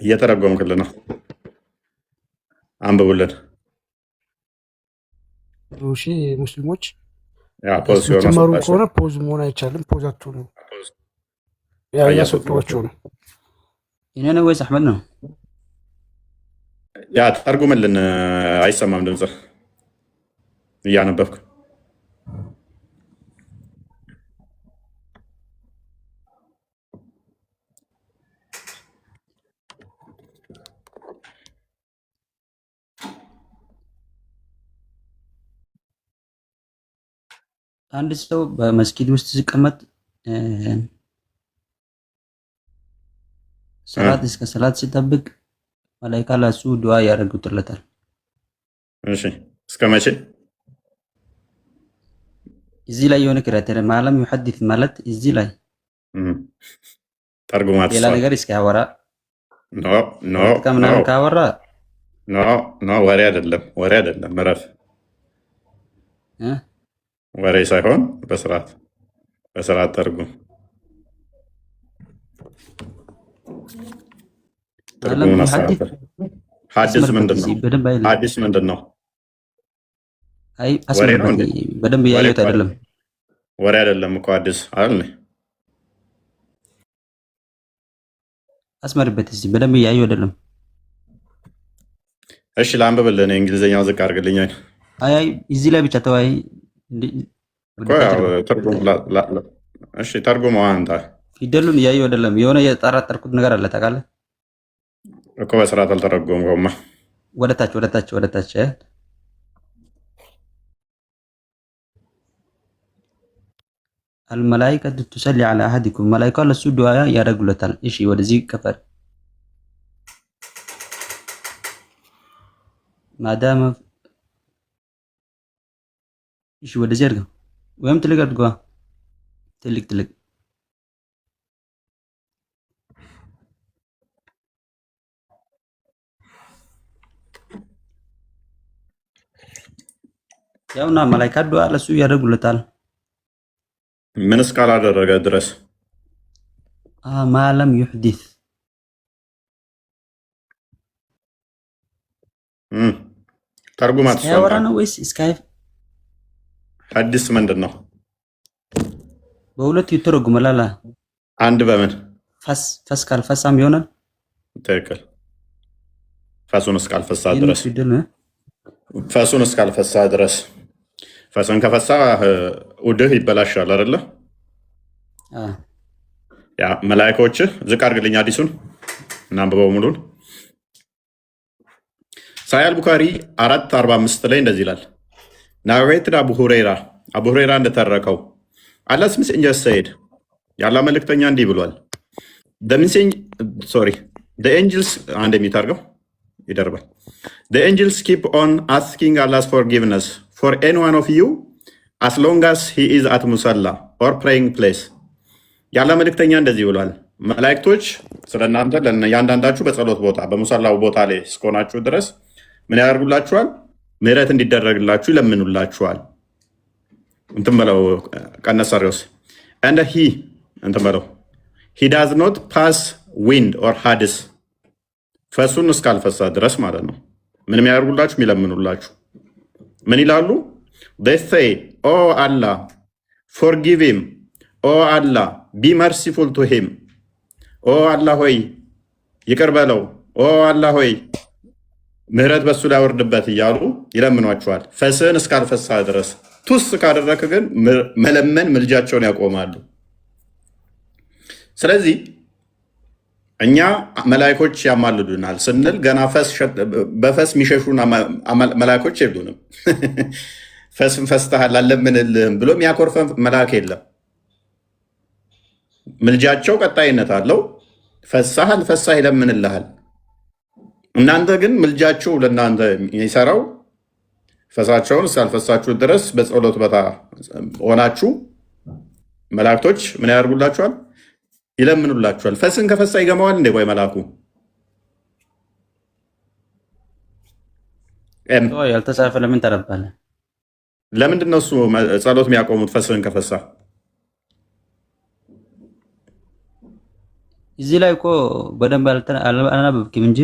እየተረጎምክልን ነው፣ አንብቡልን። እሺ ሙስሊሞች ፖዝ ትመሩ ከሆነ ፖዝ መሆን አይቻልም። ፖዛችሁ ነው ያያሰጧቸው ነው። እኔ ነው ወይስ አህመድ ነው? ያ ተርጉምልን። አይሰማም ድምጽ እያነበብክ። አንድ ሰው በመስጊድ ውስጥ ሲቀመጥ ሰላት እስከ ሰላት ሲጠብቅ መላኢካ ለሱ ዱዓ ያደርጉለታል። እሺ እስከ መቼ? እዚህ ላይ የሆነ ክራቴሪያ ማለም ይሐዲስ ማለት እዚህ ላይ ተርጉማት ሌላ ነገር እስኪያወራ ኖ ከምናምን ካወራ ወሬ አይደለም፣ ወሬ አይደለም። እረፍ። ወሬ ሳይሆን በስርዓት ተርጉም። ሐዲስ ምንድን ነው? ሐዲስ ምንድን ነው? አይ በደንብ ያዩት አይደለም። ወሬ አይደለም እኮ ሐዲስ አይደል? አስመርበት እዚህ በደንብ ያዩ አይደለም። እሺ ላንብብልህ። እኔ እንግሊዝኛው ዝቅ አድርግልኛል። አይ እዚህ ላይ ብቻ ተወያይ። እሺ ተርጉመው አንተ። ፊደሉን እያዩ አይደለም። የሆነ የጠራጠርኩት ነገር አለ ታውቃለህ እኮ። በስርዓት አልተረጎምከውማ። ወደታች አልመላኢከቱ ቱሰሊ ዐላ አሐዲኩም መላኢካው ለሱ ዱዓ ያደርጉለታል። እሺ ወደዚህ ከፈር ማዳመ እሺ ወደዚህ አድርገው ወይም ትልቅ አድርገዋ። ትልቅ ያውና መላኢካ ዱዓ ለሱ ያደርጉለታል። ምን እስካላደረገ ድረስ ማለም ይሕዲስ ተርጉማት ያወራ ነው ወይስ እስካይ? ሐዲስ ምንድን ነው? በሁለት ይተረጉማል። አንድ በምን ፈስ ካልፈሳም ይሆናል። ትክክል። ፈሱን እስካልፈሳ ድረስ ፈሱን ከፈሳ ውድህ ይበላሻል አይደለ? ያ መላኢካዎች ዝቅ አድርግልኝ። አዲሱን እናንብበው ሙሉን። ሳሂህ ቡኻሪ 4:45 ላይ እንደዚህ ይላል። ናሬትድ አቡ ሁረይራ እንደተረከው አላህስ ሜሴንጀር ሰይድ ያላ መልእክተኛ እንዲህ ብሏል። ኤንጅልስ አንድ የሚታርገው ይደርባል። ኤንጅልስ ኪፕ ኦን አስኪንግ አላህስ ፎርጊቭነስ ፎር ኤኒ ዋን ኦፍ ዩ አስ ሎንግ አስ ሂ ኢዝ አት ሙሰላ ኦር ፕሬይንግ ፕሌስ ያለ መልእክተኛ እንደዚህ ብሏል። መላእክቶች ስለእናንተ ያንዳንዳችሁ በጸሎት ቦታ በሙሰላው ቦታ ላይ እስከሆናችሁ ድረስ ምን ያደርጉላችኋል? ምህረት እንዲደረግላችሁ ይለምኑላችኋል። እንትን በለው ቀነሰሪውስ and he እንትን በለው he does not pass wind or hades ፈሱን እስካልፈሳ ድረስ ማለት ነው። ምንም ያደርጉላችሁ የሚለምኑላችሁ ምን ይላሉ? they say oh Allah forgive him oh Allah be merciful to him oh Allah ሆይ ይቅር በለው oh Allah ሆይ ምህረት በሱ ላይ ወርድበት እያሉ ይለምኗቸዋል። ፈስህን እስካልፈሳ ድረስ ቱስ ካደረክ ግን መለመን ምልጃቸውን ያቆማሉ። ስለዚህ እኛ መላእክቶች ያማልዱናል ስንል ገና በፈስ የሚሸሹን መላእክቶች የሉንም። ፈስን ፈስተሃል አለምንልህም ብሎ የሚያኮርፈን መልአክ የለም። ምልጃቸው ቀጣይነት አለው። ፈሳህ አልፈሳህ ይለምንልሃል። እናንተ ግን ምልጃቸው ለእናንተ የሚሰራው ፈሳቸውን እስካልፈሳችሁ ድረስ በጸሎት ቦታ ሆናችሁ መላእክቶች ምን ያደርጉላችኋል? ይለምኑላችኋል። ፈስን ከፈሳ ይገማዋል እንዴ? ቆይ መልአኩ ያልተጻፈ ለምን ተረባለ? ለምንድን ነው እሱ ጸሎት የሚያቆሙት? ፈስህን ከፈሳ እዚህ ላይ እኮ በደንብ አላነበብክም እንጂ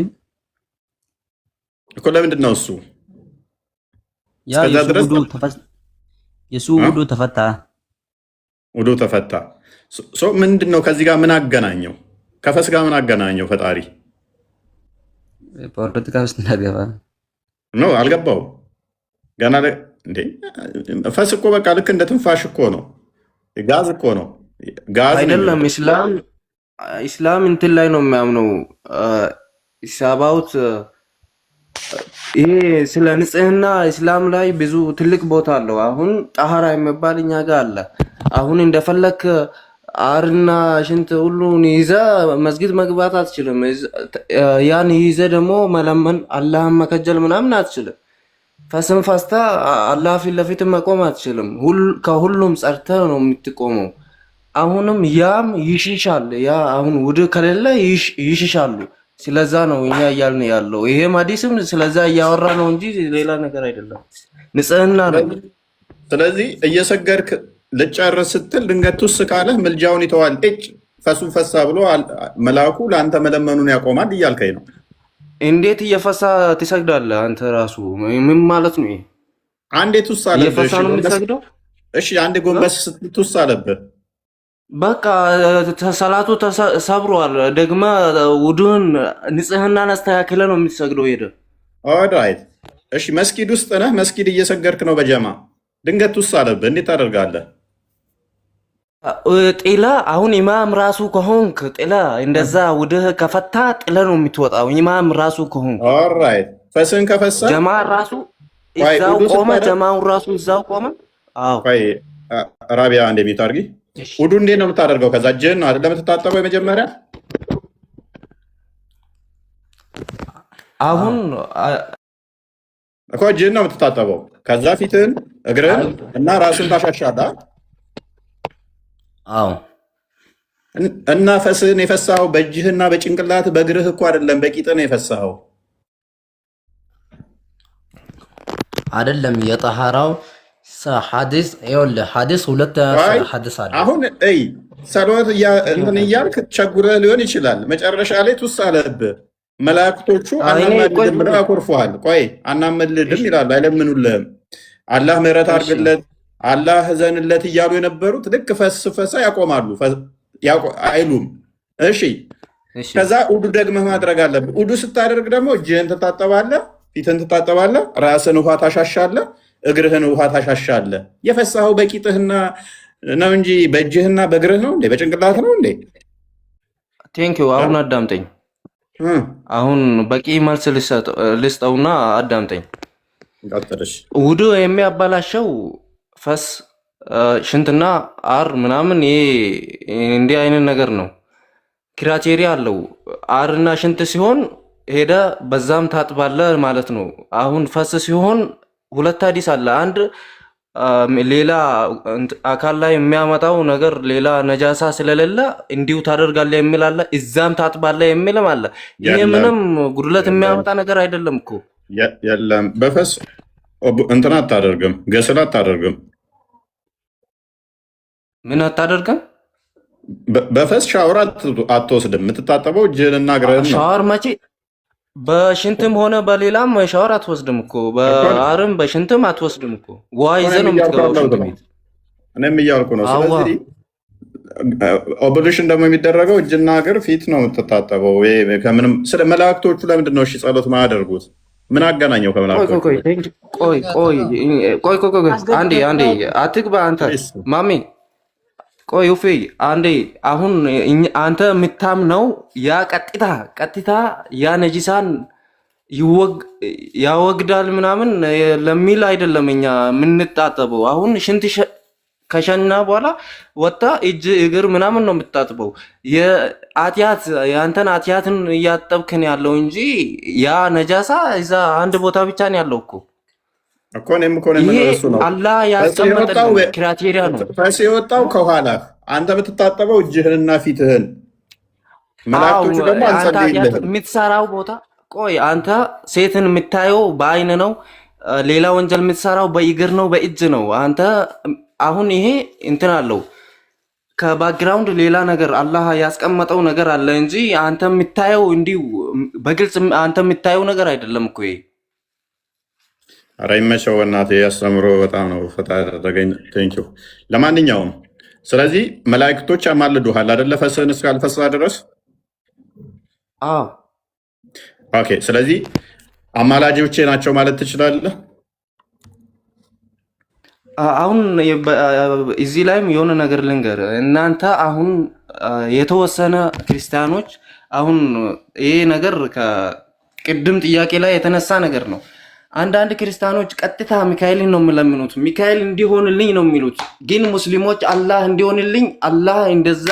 እኮ ለምንድን ነው እሱ ያ የሱ ውዱ ተፈታ። ውዱ ተፈታ። ምንድን ነው ከዚህ ጋር ምን አገናኘው? ከፈስ ጋር ምን አገናኘው? ፈጣሪ ፖለቲካ ውስጥ እንዳገባ ነው። አልገባው ገና እንዴ? ፈስ እኮ በቃ ልክ እንደ ትንፋሽ እኮ ነው። ጋዝ እኮ ነው። ጋዝ አይደለም። ኢስላም እንትን ላይ ነው የሚያምነው ኢሳባውት ይሄ ስለ ንጽህና ኢስላም ላይ ብዙ ትልቅ ቦታ አለው። አሁን ጣሃራ የሚባል እኛ ጋር አለ። አሁን እንደፈለክ አርና ሽንት ሁሉን ይዘ መስጊድ መግባት አትችልም። ያን ይዘ ደግሞ መለመን አላህን መከጀል ምናምን አትችልም። ፈስን ፈስታ አላህ ፊት ለፊት መቆም አትችልም። ከሁሉም ጸርተ ነው የምትቆመው። አሁንም ያም ይሽሻል። ያ አሁን ውድ ከሌለ ይሽሻሉ። ስለዛ ነው እኛ እያልን ያለው። ይሄ ሐዲስም ስለዛ እያወራ ነው እንጂ ሌላ ነገር አይደለም። ንጽህና ነው። ስለዚህ እየሰገድክ ልጨርስ ስትል ድንገት ቱስ ካለህ ምልጃውን ይተዋል። እጭ ፈሱን ፈሳ ብሎ መልአኩ ለአንተ መለመኑን ያቆማል እያልከኝ ነው። እንዴት እየፈሳ ትሰግዳለህ አንተ? ራሱ ምን ማለት ነው? አንዴ ቱስ አለብህ። እየፈሳ ነው የምትሰግደው? እሺ አንዴ ጎንበስ ስትል ቱስ አለብህ። በቃ ሰላቱ ተሰብሯል። ደግማ ውዱን ንጽህናን አስተካክለ ነው የምትሰግደው። ሄደ ኦራይት። እሺ መስጊድ ውስጥ ነህ፣ መስጊድ እየሰገድክ ነው በጀማ ድንገት ውስጥ አለብህ። እንዴት ታደርጋለህ? ጤላ አሁን ኢማም ራሱ ከሆንክ ጤላ እንደዛ ውድህ ከፈታ ጥለ ነው የምትወጣው። ኢማም ራሱ ከሆንክ ኦራይት። ፈስን ከፈሳ ጀማ ራሱ እዛው ቆመ፣ ጀማው ራሱ እዛው ቆመ። አዎ ቆይ ራቢያ እንደሚት አድርጊ። ውዱ እንዴት ነው የምታደርገው? ከዛ እጅህን አይደል የምትታጠበው? የመጀመሪያ አሁን እኮ እጅህን ነው የምትታጠበው። ከዛ ፊትህን፣ እግርህን እና ራስን ታሻሻለህ። አዎ እና ፈስህን የፈሳኸው በእጅህና በጭንቅላት በእግርህ እኮ አይደለም፣ በቂጥህ ነው የፈሳኸው። አይደለም የጠሃራው ሐዲስ ይኸውልህ፣ ሐዲስ ሁለት ሐዲስ አለ። አሁን ሰሎት እንትን እያልክ ቸጉረህ ሊሆን ይችላል። መጨረሻ ላይ ቱስ አለብህ። መላእክቶቹ አናመልድም ብለው ያኮርፉሃል። ቆይ አናመልድም ይላሉ፣ አይለምኑልህም። አላህ ምህረት አድርግለት፣ አላህ ዘንለት እያሉ የነበሩት ልክ ፈሳ ያቆማሉ፣ አይሉም። እሺ ከዛ ኡዱ ደግመህ ማድረግ አለብህ። ኡዱ ስታደርግ ደግሞ እጅህን ትታጠባለህ፣ ፊትህን ትታጠባለህ፣ ራስን ውሃ ታሻሻለህ፣ እግርህን ውሃ ታሻሻለህ። የፈሳኸው በቂጥህና ነው እንጂ በእጅህና በእግርህ ነው እንዴ? በጭንቅላት ነው እንዴ? ቴንኪው። አሁን አዳምጠኝ። አሁን በቂ መልስ ልስጠውና አዳምጠኝ። ውዱ የሚያባላሸው ፈስ፣ ሽንትና አር ምናምን ይሄ እንዲህ አይነት ነገር ነው። ክራቴሪያ አለው። አርና ሽንት ሲሆን ሄደ በዛም ታጥባለ ማለት ነው። አሁን ፈስ ሲሆን ሁለት ሐዲስ አለ። አንድ ሌላ አካል ላይ የሚያመጣው ነገር ሌላ ነጃሳ ስለሌለ እንዲሁ ታደርጋለህ የሚል አለ። እዛም ታጥባለህ የሚልም አለ። ይሄ የለም ምንም ጉድለት የለም የሚያመጣ ነገር አይደለም እኮ። የለም። በፈስ እንትን አታደርግም፣ ገስል አታደርግም፣ ምን አታደርግም? በፈስ ሻወር አትወስድም። የምትታጠበው እጅህንና እግርህን ነው። ሻወር መቼ? በሽንትም ሆነ በሌላም ሻወር አትወስድም እኮ። እኮ በአርም በሽንትም አትወስድም እኮ። ውሃ ይዘህ እኔም ነው እያልኩ የምትገባው ሽንት ያለሁት ነው። ቤት። እኔም እያልኩ ነው። አዋ ስለዚህ ኦብሉሽን ደግሞ የሚደረገው እጅና እግር ፊት ነው የምትታጠበው። ከምንም ስለ መላእክቶቹ ለምንድን ነው እሺ ጸሎት ማያደርጉት? ምን አገናኘው ቆይ ቆይ ከመላእክቶቹ ቆይ ጋር? ቆይ ቆይ ቆይ ቆይ አንዴ አንዴ አትግባ አንተ ፕሊዝ ማሜ። ቆይ ውፌ አንዴ። አሁን አንተ የምታምነው ያ ቀጥታ ያ ነጂሳን ያወግዳል ምናምን ለሚል አይደለም እኛ የምንጣጠበው። አሁን ሽንት ከሸና በኋላ ወጣ እጅ እግር ምናምን ነው የምታጥበው። የአንተን አትያትን እያጠብክን ያለው እንጂ ያ ነጃሳ እዛ አንድ ቦታ ብቻ ነው ያለው እኮ። እኮ እኔም እኮ ነው ይሄ የምለው እሱ ነው። አላህ ፈስ የወጣው ያስቀመጠልን ክራቴሪያ ነው። ፈስ የወጣው ከኋላ አንተ የምትታጠበው እጅህንና ፊትህን፣ አው መላእክቶቹ ደግሞ አንተ አትያት አንጸልይልህም። የምትሰራው ቦታ ቆይ አንተ ሴትን የምታየው በአይን ነው። ሌላ ወንጀል የምትሰራው በእግር ነው በእጅ ነው። አንተ አሁን ይሄ እንትን አለው ከባክግራውንድ ሌላ ነገር አላህ ያስቀመጠው ነገር አለ እንጂ አንተ የምታየው እንዲሁ በግልጽ አንተ የምታየው ነገር አይደለም እኮ ይሄ። ኧረ ይመቸው በእናትህ ያስተምሮ በጣም ነው ፈታ ያደረገኝ። ቴንኪው። ለማንኛውም ስለዚህ መላእክቶች ያማልዱሃል አይደለ? ፈስህን እስካልፈሳ ድረስ። አዎ ኦኬ። ስለዚህ አማላጆቼ ናቸው ማለት ትችላለህ። አሁን እዚህ ላይም የሆነ ነገር ልንገር። እናንተ አሁን የተወሰነ ክርስቲያኖች አሁን ይሄ ነገር ከቅድም ጥያቄ ላይ የተነሳ ነገር ነው። አንዳንድ ክርስቲያኖች ቀጥታ ሚካኤልን ነው የሚለምኑት። ሚካኤል እንዲሆንልኝ ነው የሚሉት። ግን ሙስሊሞች አላህ እንዲሆንልኝ አላህ እንደዛ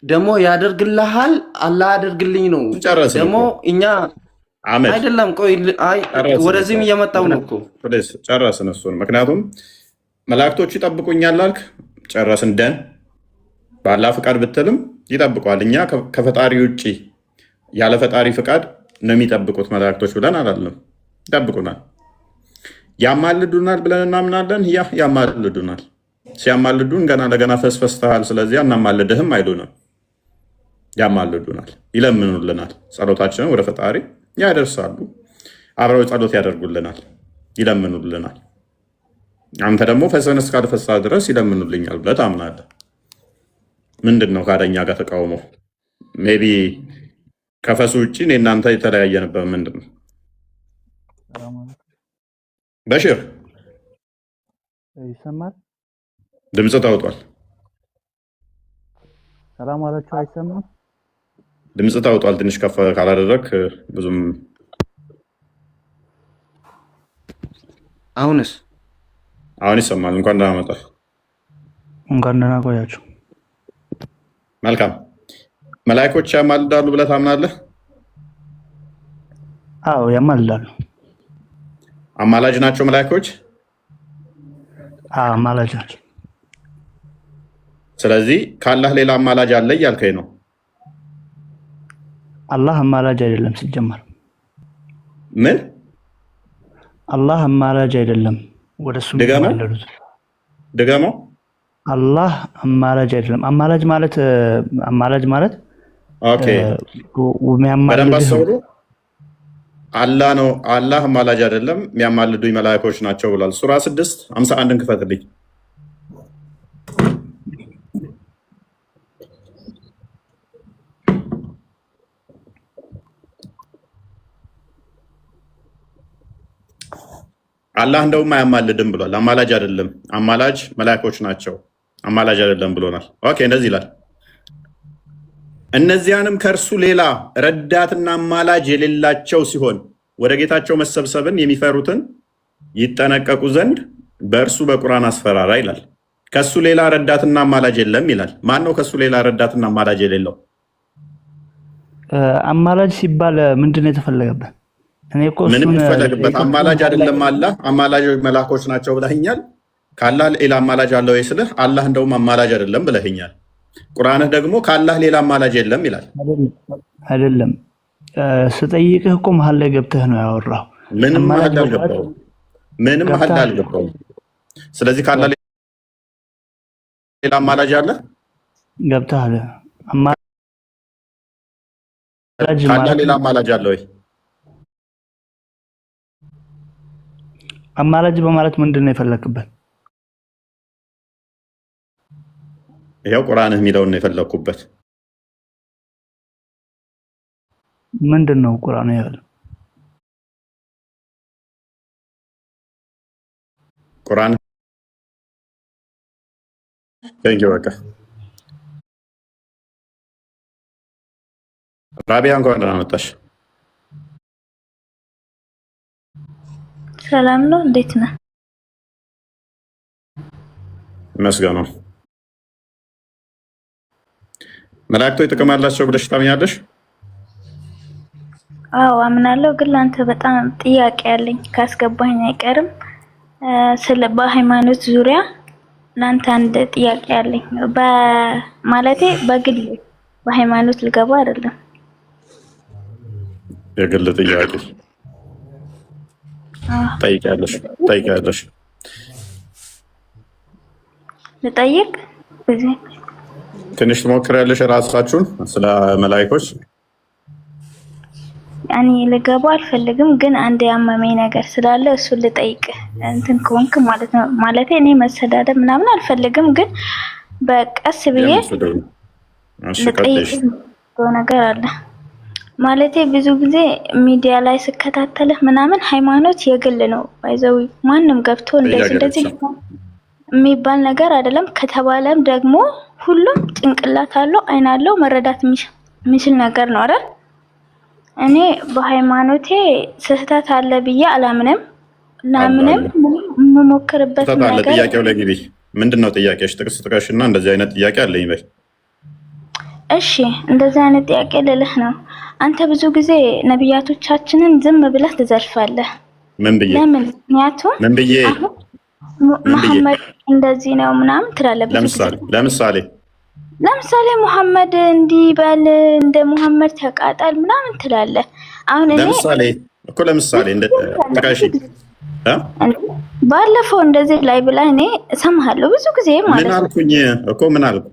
ደግሞ ያደርግልሃል አላህ ያደርግልኝ ነው ጨረስን ደግሞ እኮ እኛ አመድ አይደለም። ቆይ አይ ጨረስን እኮ ወደዚህም እየመጣው ነው እኮ። ፕሊዝ ጨረስን እሱን። ምክንያቱም መላእክቶቹ ይጠብቁኛል አልክ፣ ጨረስን። ደን በአላህ ፍቃድ ብትልም ይጠብቋል። እኛ ከፈጣሪ ውጭ ያለ ፈጣሪ ፍቃድ ነው የሚጠብቁት መላእክቶች ብለን አላለም። ይጠብቁናል፣ ያማልዱናል ብለን እናምናለን። ያማልዱናል። ሲያማልዱን ገና ለገና ፈስፈስተሃል ስለዚህ አናማልድህም አይሉንም። ያማልዱናል፣ ይለምኑልናል። ጸሎታችንን ወደ ፈጣሪ ያደርሳሉ። አብረው ጸሎት ያደርጉልናል፣ ይለምኑልናል። አንተ ደግሞ ፈስህን እስካልፈሳ ድረስ ይለምኑልኛል ብለህ ታምናለህ። ምንድን ነው ካደኛ ጋር ተቃውሞ? ሜይ ቢ ከፈሱ ውጭ እኔ እናንተ የተለያየንበት ምንድን ነው? በሽር ይሰማል? ድምፅ ታውጧል። ሰላም አላችሁ? አይሰማም? ድምፅ ታውጧል። ትንሽ ከፍ ካላደረግ ብዙም። አሁንስ? አሁን ይሰማል። እንኳን ደህና መጣህ። እንኳን ደህና ቆያችሁ። መልካም። መላእክቶች ያማልዳሉ ብለህ ታምናለህ? አዎ ያማልዳሉ። አማላጅ ናቸው መላእክቶች? አዎ አማላጅ ናቸው። ስለዚህ ከአላህ ሌላ አማላጅ አለ እያልከኝ ነው? አላህ አማላጅ አይደለም ሲጀመር። ምን? አላህ አማላጅ አይደለም። ወደሱ የሚማለዱት ድገመው። አላህ አማላጅ አይደለም። አማላጅ ማለት ኦኬ፣ በደንብ አስተውሉ። አላህ ነው። አላህ አማላጅ አይደለም፣ የሚያማልዱኝ መላእክቶች ናቸው ብሏል። ሱራ 6:51 ክፈትልኝ። አላህ እንደውም አያማልድም ብሏል። አማላጅ አይደለም፣ አማላጅ መላእክቶች ናቸው፣ አማላጅ አይደለም ብሎናል። ኦኬ፣ እንደዚህ ይላል። እነዚያንም ከእርሱ ሌላ ረዳትና አማላጅ የሌላቸው ሲሆን ወደ ጌታቸው መሰብሰብን የሚፈሩትን ይጠነቀቁ ዘንድ በእርሱ በቁርአን አስፈራራ ይላል። ከሱ ሌላ ረዳትና አማላጅ የለም ይላል። ማን ነው ከሱ ሌላ ረዳትና አማላጅ የሌለው? አማላጅ ሲባል ምንድን ነው የተፈለገበት? እኔ እኮ ምንም እሱን ይፈለግበት አማላጅ አይደለም አላህ አማላጅ መላኮች ናቸው ብለኸኛል። ካላህ ሌላ አማላጅ አለው ወይ ስልህ አላህ እንደውም አማላጅ አይደለም ብለኸኛል። ቁርአንህ ደግሞ ካላህ ሌላ አማላጅ የለም ይላል። አይደለም ስጠይቅህ እኮ መሀል ላይ ገብተህ ነው ያወራው። ምንም መሀል አልገባሁም። ምንም መሀል አልገባሁም። ስለዚህ ካላህ ሌላ አማላጅ አለ ገብተሃል። ካላህ ሌላ አማላጅ አለ ወይ? አማላጅ በማለት ምንድን ነው የፈለክበት? ይኸው ቁርአንህ የሚለውን ነው የፈለኩበት። ምንድን ነው ቁርአኑ ያለው? ቁርአን በቃ ራቢያ እንኳን ደህና መጣሽ። ሰላም ነው፣ እንዴት ነህ? ይመስገን ነው። መላእክቶች ጥቅም አላቸው ብለሽ ታምኛለሽ? አዎ አምናለሁ፣ ግን ለአንተ በጣም ጥያቄ ያለኝ ካስገባኝ አይቀርም። ስለ በሃይማኖት ዙሪያ ለአንተ አንድ ጥያቄ ያለኝ ማለቴ በግል በሃይማኖት ልገባ አይደለም። የግል ጥያቄ ጠይቂያለሽ? ልጠይቅ? ትንሽ ትሞክሪያለሽ ራሳችሁን ስለ መላእክቶች? ያኔ ልገባ አልፈልግም፣ ግን አንድ ያመመኝ ነገር ስላለ እሱን ልጠይቅ እንትን ከሆንክ ማለት ነው። ማለቴ እኔ መሰዳደብ ምናምን አልፈልግም፣ ግን በቀስ ብዬ ልጠይቅ ነገር አለ። ማለቴ ብዙ ጊዜ ሚዲያ ላይ ስከታተልህ ምናምን ሃይማኖት የግል ነው ባይዘው ማንም ገብቶ እንደዚህ የሚባል ነገር አይደለም። ከተባለም ደግሞ ሁሉም ጭንቅላት አለው፣ አይን አለው፣ መረዳት የሚችል ነገር ነው አይደል? እኔ በሃይማኖቴ ስህተት አለ ብዬ አላምንም። ለምንም የምሞክርበት ነገር ጥያቄው ላይ ግቢ። ምንድነው ጥያቄሽ? ጥቅስ ጥቀሽና እንደዚህ አይነት ጥያቄ አለኝ በይ። እሺ እንደዚህ አይነት ጥያቄ ልልህ ነው። አንተ ብዙ ጊዜ ነቢያቶቻችንን ዝም ብለህ ትዘልፋለህ። ምን ብዬ? ለምን? ምክንያቱም ምን ብዬ? መሐመድ እንደዚህ ነው ምናምን ትላለህ። ለምሳሌ መሐመድ እንዲበል እንደ መሐመድ ተቃጣል ምናምን ትላለህ። አሁን እኔ ለምሳሌ እንደ ተቃሺ ባለፈው እንደዚህ ላይ ብላ እኔ እሰማሃለሁ ብዙ ጊዜ ማለት ነው። ምን አልኩኝ እኮ ምን አልኩ?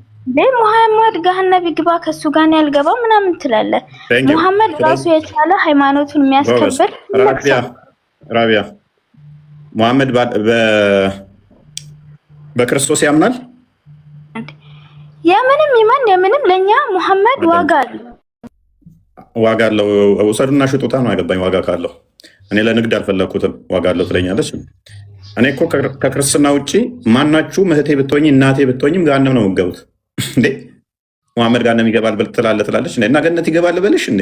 መሐመድ ገሃነም ይግባ ከሱ ጋር ያልገባ ምናምን ትላለህ። መሐመድ ራሱ የቻለ ሃይማኖቱን የሚያስከብር ራቢያ መሐመድ በክርስቶስ ያምናል። የምንም ይማን የምንም ለኛ መሐመድ ዋጋ አለው። ውሰዱና ሽጡታ ነው አይገባኝ። ዋጋ ካለው እኔ ለንግድ አልፈለኩትም። ዋጋ አለው ትለኛለች። እኔ እኮ ከክርስትና ውጪ ማናችሁ እህቴ ብትሆኝ እናቴ ብትሆኝም ገሃነም ነው የምትገቡት እንዴ? መሐመድ ገሃነም ይገባል ትላለች እና ገነት ይገባል በልሽ እንዴ?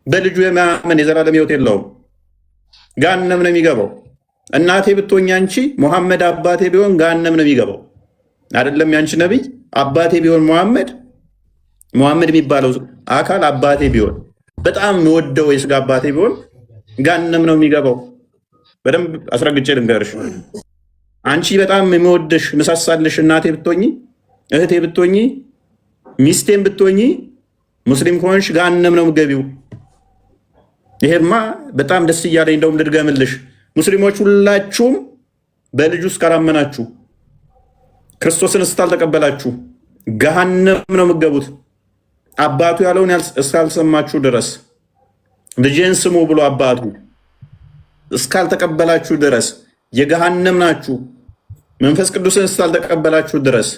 በልጁ የማመን የዘላለም ሕይወት የለውም። ገሃነም ነው የሚገባው። እናቴ ብትሆኝ አንቺ መሐመድ አባቴ ቢሆን ገሃነም ነው የሚገባው። አይደለም ያንቺ ነብይ አባቴ ቢሆን መሐመድ የሚባለው አካል አባቴ ቢሆን በጣም የምወደው የስጋ አባቴ ቢሆን ገሃነም ነው የሚገባው። በደንብ አስረግጬ ልንገርሽ። አንቺ በጣም የምወደሽ ምሳሳልሽ እናቴ ብትሆኚ እህቴ ብትሆኚ ሚስቴም ብትሆኚ ሙስሊም ከሆንሽ ገሃነም ነው የምትገቢው። ይሄማ በጣም ደስ እያለኝ እንደውም ልድገምልሽ። ሙስሊሞች ሁላችሁም በልጁ እስካላመናችሁ ክርስቶስን እስካልተቀበላችሁ ገሃነም ነው የምትገቡት። አባቱ ያለውን እስካልሰማችሁ ድረስ ልጄን ስሙ ብሎ አባቱ እስካልተቀበላችሁ ድረስ የገሃነም ናችሁ። መንፈስ ቅዱስን እስካልተቀበላችሁ ድረስ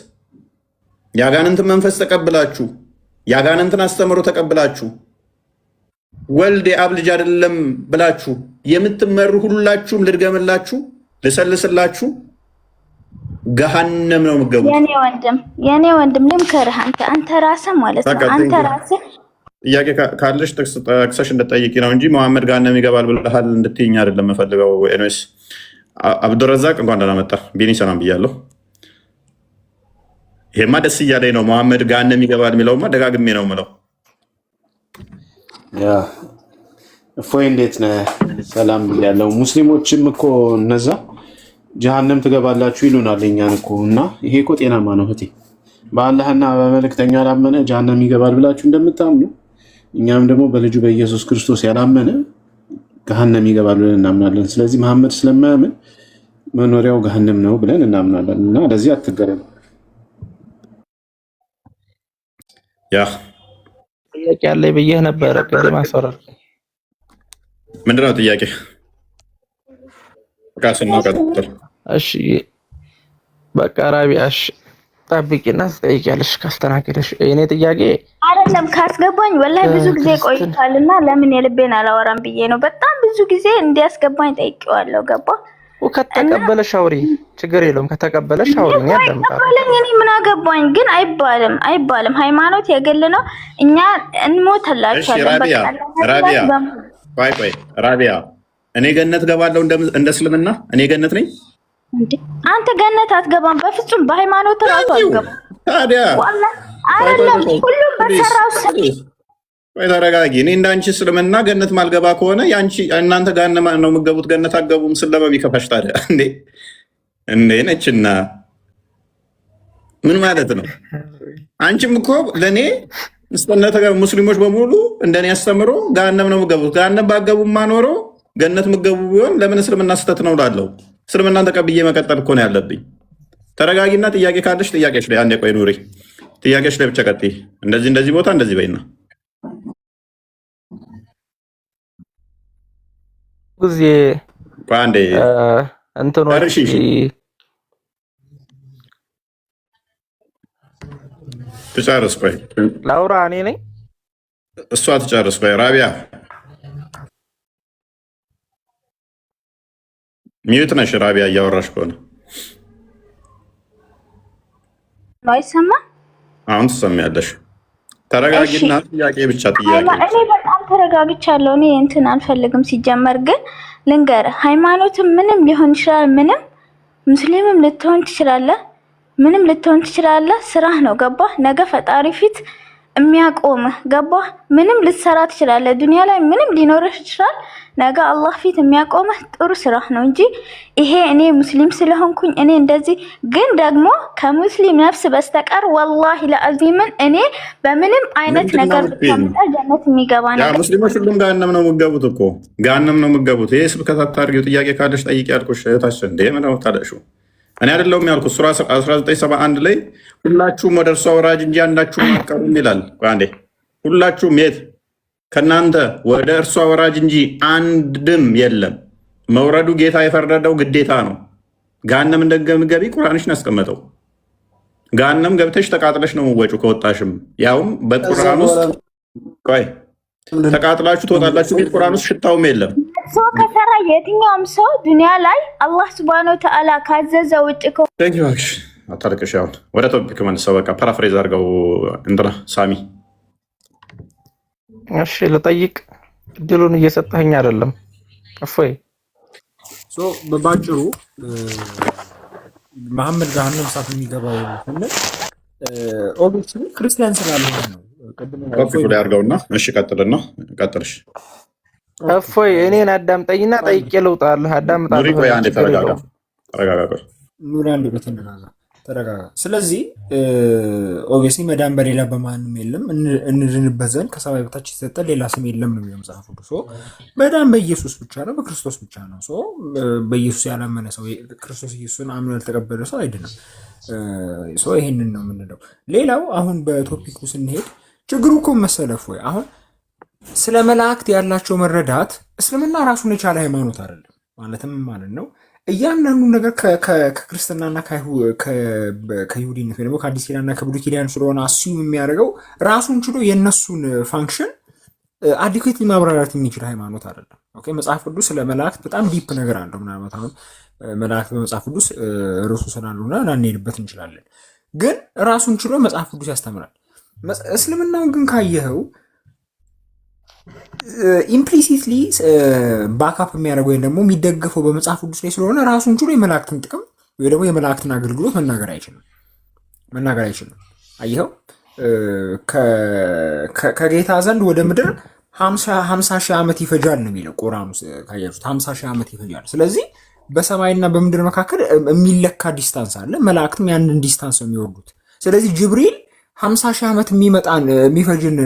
የአጋንንትን መንፈስ ተቀብላችሁ የአጋንንትን አስተምሮ ተቀብላችሁ ወልድ የአብ ልጅ አይደለም ብላችሁ የምትመሩ ሁላችሁም ልድገምላችሁ፣ ልሰልስላችሁ ገሃነም ነው የምትገቡት። የኔ ወንድም ልምከርህ፣ አንተ ራስህ ማለት ነው። አንተ ራስህ ጥያቄ ካለሽ ጠቅሰሽ እንድጠይቂ ነው እንጂ መሐመድ ገሃነም ይገባል ብለሃል እንድትይኝ አይደለም የምፈልገው። ኤኒዌይስ አብዱረዛቅ እንኳን ደህና መጣ። ቢኒ ሰላም ብያለሁ። ይሄማ ደስ እያለኝ ነው። መሐመድ ገሃነም ይገባል የሚለውማ ደጋግሜ ነው የምለው። እፎይ እንዴት ነህ? ሰላም ያለው ሙስሊሞችም እኮ እነዛ ጀሃነም ትገባላችሁ ይሉናል እኛን እኮ እና ይሄ እኮ ጤናማ ነው እህቴ። በአላህና በመልእክተኛ ያላመነ ጀሃነም ይገባል ብላችሁ እንደምታምኑ እኛም ደግሞ በልጁ በኢየሱስ ክርስቶስ ያላመነ ገሃነም ይገባል ብለን እናምናለን። ስለዚህ መሐመድ ስለማያምን መኖሪያው ገሃነም ነው ብለን እናምናለን እና ለዚህ አትገረም። ያ ጥያቄ አለ ብዬህ ነበረ ቅድም አስወራል። ምንድነው ጥያቄ? ቃስና ቀጥል። እሺ በቃ ራቢያሽ ጠብቂና ትጠይቂያለሽ ካስተናገደሽ። የኔ ጥያቄ አይደለም ካስገባኝ ወላሂ ብዙ ጊዜ ቆይቷልና ለምን የልቤን አላወራም ብዬ ነው። በጣም ብዙ ጊዜ እንዲያስገባኝ ጠይቄዋለሁ። ገባ ከተቀበለሽ አውሪ፣ ችግር የለውም። ከተቀበለሽ አውሪ፣ እኔ አዳምጣለሁ። እኔ ምን አገባኝ? ግን አይባልም። ሃይማኖት የግል ነው። እኛ እንሞተላችኋለን። ቆይ ራቢያ፣ እኔ ገነት ገባለሁ እንደ እስልምና? እኔ ገነት ነኝ? አንተ ገነት አትገባም በፍጹም። በሃይማኖት ራሱ አትገባም። ታዲያ አይደለም ሁሉም በሰራው ቆይ ተረጋጊ። እኔ እንዳንቺ እስልምና ገነት ማልገባ ከሆነ እናንተ ገሃነም ነው የምትገቡት፣ ገነት አትገቡም ስለበም ይከፋሽ። ታዲያ እንዴ ነችና ምን ማለት ነው? አንቺም እኮ ለእኔ ሙስሊሞች በሙሉ እንደኔ ያስተምሮ ገሃነም ነው የምትገቡት። ገሃነም ባገቡማ ኖሮ ገነት የምትገቡ ቢሆን ለምን እስልምና ስህተት ነው እላለሁ? እስልምናን ተቀብዬ መቀጠል እኮ ነው ያለብኝ። ተረጋጊና ጥያቄ ካለሽ ጥያቄሽ ላይ አንዴ ቆይ ኑሪ። ጥያቄሽ ላይ ብቻ ቀጥይ። እንደዚህ ቦታ እንደዚህ በይና ጊዜ አንዴ እንትኖች ትጨርስ። ቆይ ላውራ እኔ ነኝ እሷ ትጨርስ። ቆይ ራቢያ ሚዩት ነሽ። ራቢያ እያወራሽ ከሆነ አይሰማ። አሁን ትሰሚያለሽ። ተረጋጊና ጥያቄ ብቻ ጥያቄ። እኔ በጣም ተረጋግቻለሁ። እኔ እንትን አልፈልግም። ሲጀመር ግን ልንገርህ፣ ሃይማኖትም ምንም ሊሆን ይችላል። ምንም ሙስሊምም ልትሆን ትችላለህ። ምንም ልትሆን ትችላለህ። ስራህ ነው። ገባህ? ነገ ፈጣሪ ፊት የሚያቆምህ ገባህ? ምንም ልትሰራ ትችላለህ። ዱንያ ላይ ምንም ሊኖርህ ይችላል። ነገ አላህ ፊት የሚያቆምህ ጥሩ ስራህ ነው እንጂ ይሄ እኔ ሙስሊም ስለሆንኩኝ እኔ እንደዚህ ግን ደግሞ ከሙስሊም ነፍስ በስተቀር ወላሂ ለአዚምን እኔ በምንም አይነት ነገር ብታመጣ ጀነት የሚገባ ነገር ሙስሊሞች ሁሉም ገሃነም ነው የምትገቡት እኮ ገሃነም ነው የምትገቡት። ይሄ ስብከት አታርጊው። ጥያቄ ካለሽ ጠይቂ ያልኩሽ እህታችን። እንደ ምን ነው ታደሹ? እኔ አይደለሁም ያልኩት። ሱራ 1971 ላይ ሁላችሁም ወደ እርሷ ወራጅ እንጂ አንዳችሁም አትቀሩም ይላል። አንዴ ሁላችሁም የት ከናንተ ወደ እርሷ ወራጅ እንጂ አንድም የለም። መውረዱ ጌታ የፈረደው ግዴታ ነው። ገሃነም እንደምትገቢ ቁርአንሽን ያስቀመጠው። ገሃነም ገብተሽ ተቃጥለሽ ነው የምትወጪው። ከወጣሽም ያውም በቁርአን ውስጥ ቆይ ተቃጥላችሁ ትወጣላችሁ የሚል ቁርአን ውስጥ ሽታውም የለም። ሰው ከሰራ የትኛውም ሰው ዱንያ ላይ አላህ ሱብሃነሁ ወተዓላ ካዘዘ ውጭ አታልቅሽ። አሁን ወደ ቶፒክ መልሰው። በቃ ፓራፍሬዝ አድርገው እንትና ሳሚ። እሺ ልጠይቅ፣ እድሉን እየሰጠኸኝ አይደለም። እፎይ በባጭሩ መሐመድ ገሃነም እሳት የሚገባው ስንል ኦብቪየስሊ ክርስቲያን ስላልሆነ ነው። ቶፒኩ ላይ አድርገውና እሺ ቀጥልና ቀጥልሽ። እፎይ እኔን አዳምጠኝና ጠይቄ ልውጣለህ። አዳምጣለሁ። ቆይ አንዴ ተረጋጋ። ኑሪ አንዴ ተረጋጋ። ስለዚህ ኦብቪየስሊ መዳን በሌላ በማንም የለም እንድንበት ዘንድ ከሰማይ በታች የተሰጠ ሌላ ስም የለም ነው የሚለው መጽሐፍ ቅዱስ። መዳን በኢየሱስ ብቻ ነው፣ በክርስቶስ ብቻ ነው። በኢየሱስ ያላመነ ሰው ክርስቶስ ኢየሱስን አምኖ ያልተቀበለ ሰው አይድንም። ይሄንን ነው የምንለው። ሌላው አሁን በቶፒኩ ስንሄድ ችግሩ እኮ መሰለፍ ወይ አሁን ስለ መላእክት ያላቸው መረዳት እስልምና ራሱን የቻለ ሃይማኖት አይደለም ማለትም ማለት ነው። እያንዳንዱ ነገር ከክርስትናና ከይሁዲነት ወይ ደግሞ ከአዲስ ኪዳንና ከብሉይ ኪዳን ስለሆነ አስዩም የሚያደርገው ራሱን ችሎ የእነሱን ፋንክሽን አዲኩዌትሊ ማብራራት የሚችል ሃይማኖት አይደለም። ኦኬ መጽሐፍ ቅዱስ ስለ መላእክት በጣም ዲፕ ነገር አለው። ምናልባት አሁን መላእክት በመጽሐፍ ቅዱስ ርዕሱ ስላሉና ላንሄድበት እንችላለን። ግን ራሱን ችሎ መጽሐፍ ቅዱስ ያስተምራል። እስልምናውን ግን ካየኸው ኢምፕሊሲትሊ ባካፕ የሚያደርገው ወይም ደግሞ የሚደገፈው በመጽሐፍ ቅዱስ ላይ ስለሆነ ራሱን ችሎ የመላእክትን ጥቅም ወይ ደግሞ የመላእክትን አገልግሎት መናገር አይችልም። አየኸው ከጌታ ዘንድ ወደ ምድር 50 ሺህ ዓመት ይፈጃል ነው የሚለው ቁርአኑ ካያችሁት 50 ሺህ ዓመት ይፈጃል። ስለዚህ በሰማይና በምድር መካከል የሚለካ ዲስታንስ አለ። መላእክትም ያንን ዲስታንስ ነው የሚወርዱት። ስለዚህ ጅብሪል 50 ሺህ ዓመት የሚፈጅን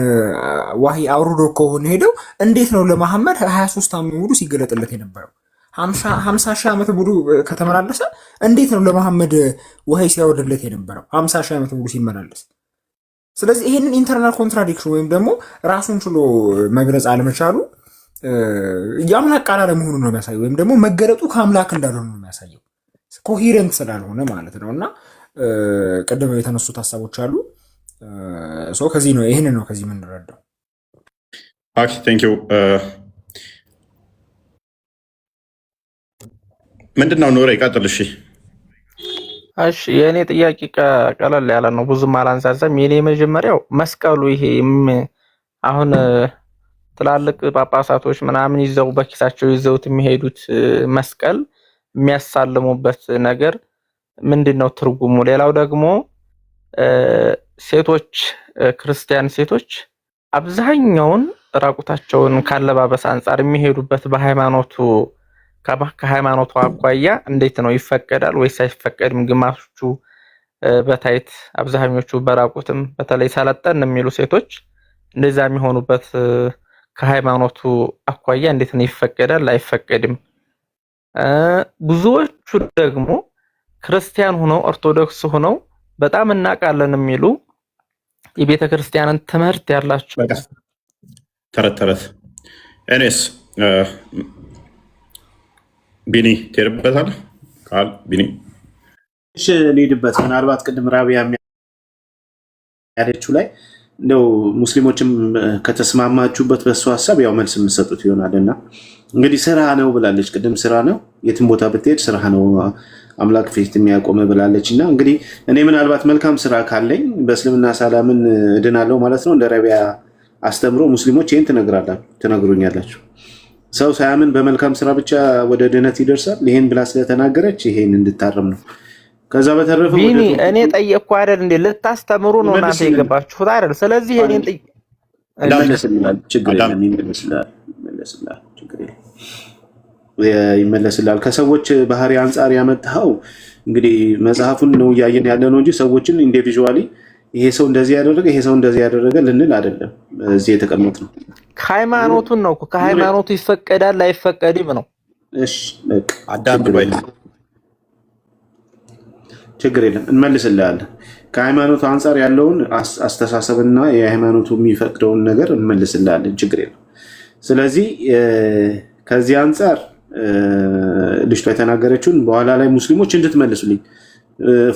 ዋሂ አውርዶ ከሆነ ሄደው እንዴት ነው ለመሐመድ 23 ዓመት ሙሉ ሲገለጥለት የነበረው? 50 ሺህ ዓመት ሙሉ ከተመላለሰ እንዴት ነው ለመሐመድ ዋሂ ሲያወርድለት የነበረው 50 ሺህ ዓመት ሙሉ ሲመላለስ? ስለዚህ ይሄንን ኢንተርናል ኮንትራዲክሽን ወይም ደግሞ ራሱን ችሎ መግለጽ አለመቻሉ የአምላክ ቃል አለመሆኑን ነው የሚያሳየው፣ ወይም ደግሞ መገለጡ ከአምላክ እንዳልሆነ ነው የሚያሳየው፣ ኮሄረንት ስላልሆነ ማለት ነው። እና ቅድም የተነሱት ሀሳቦች አሉ። ከዚህ ነው ይህንን ነው ከዚህ የምንረዳው። ቴንክ ዩ። ምንድን ነው ኑሮ ይቀጥል። እሺ የእኔ ጥያቄ ቀለል ያለ ነው፣ ብዙም አላንዛዛም። የኔ መጀመሪያው መስቀሉ ይሄ አሁን ትላልቅ ጳጳሳቶች ምናምን ይዘው በኪሳቸው ይዘውት የሚሄዱት መስቀል የሚያሳልሙበት ነገር ምንድነው ትርጉሙ? ሌላው ደግሞ ሴቶች ክርስቲያን ሴቶች አብዛኛውን ራቁታቸውን ካለባበስ አንጻር የሚሄዱበት ከሃይማኖቱ አኳያ እንዴት ነው ይፈቀዳል ወይስ አይፈቀድም? ግማሾቹ በታይት አብዛኞቹ በራቁትም በተለይ ሰለጠን የሚሉ ሴቶች እንደዛ የሚሆኑበት ከሃይማኖቱ አኳያ እንዴት ነው ይፈቀዳል አይፈቀድም? ብዙዎቹ ደግሞ ክርስቲያን ሆነው ኦርቶዶክስ ሆነው በጣም እናቃለን የሚሉ የቤተ ክርስቲያንን ትምህርት ያላቸው ተረት ኤኒስ ቢኒ ትሄድበታል ቃል ቢኒ እሺ ልሂድበት። ምናልባት ቅድም ራቢያ ያለችው ላይ እንደው ሙስሊሞችም ከተስማማችሁበት በሱ ሐሳብ ያው መልስ የምትሰጡት ይሆናልና እንግዲህ ስራ ነው ብላለች። ቅድም ስራ ነው የትም ቦታ ብትሄድ ስራ ነው አምላክ ፊት የሚያቆም ብላለች። እና እንግዲህ እኔ ምናልባት መልካም ስራ ካለኝ በእስልምና ሰላምን እድናለሁ ማለት ነው እንደ ረቢያ አስተምሮ ሙስሊሞች ይሄን ትነግሩኛላችሁ። ሰው ሳያምን በመልካም ስራ ብቻ ወደ ድነት ይደርሳል። ይሄን ብላ ስለተናገረች ይሄን እንድታረም ነው። ከዛ በተረፈ ቢኒ እኔ ጠየቅኩ አይደል እንዴ? ልታስተምሩ ነው እናንተ የገባችሁት አይደል? ስለዚህ እኔን ይመለስላል። ከሰዎች ባህሪ አንጻር ያመጣው እንግዲህ መጽሐፉን ነው እያየን ያለ ነው እንጂ ሰዎችን ኢንዲቪጁዋሊ ይሄ ሰው እንደዚህ ያደረገ ይሄ ሰው እንደዚህ ያደረገ ልንል አይደለም። እዚህ የተቀመጥ ነው ሃይማኖቱን ነው። ከሃይማኖቱ ይፈቀዳል አይፈቀድም ነው። እሺ በቃ አዳም ብሎ ችግር የለም እንመልስልሃለን። ከሃይማኖቱ አንጻር ያለውን አስተሳሰብና የሃይማኖቱ የሚፈቅደውን ነገር እንመልስልሃለን። ችግር የለም። ስለዚህ ከዚህ አንጻር ልጅቷ የተናገረችውን በኋላ ላይ ሙስሊሞች እንድትመልሱልኝ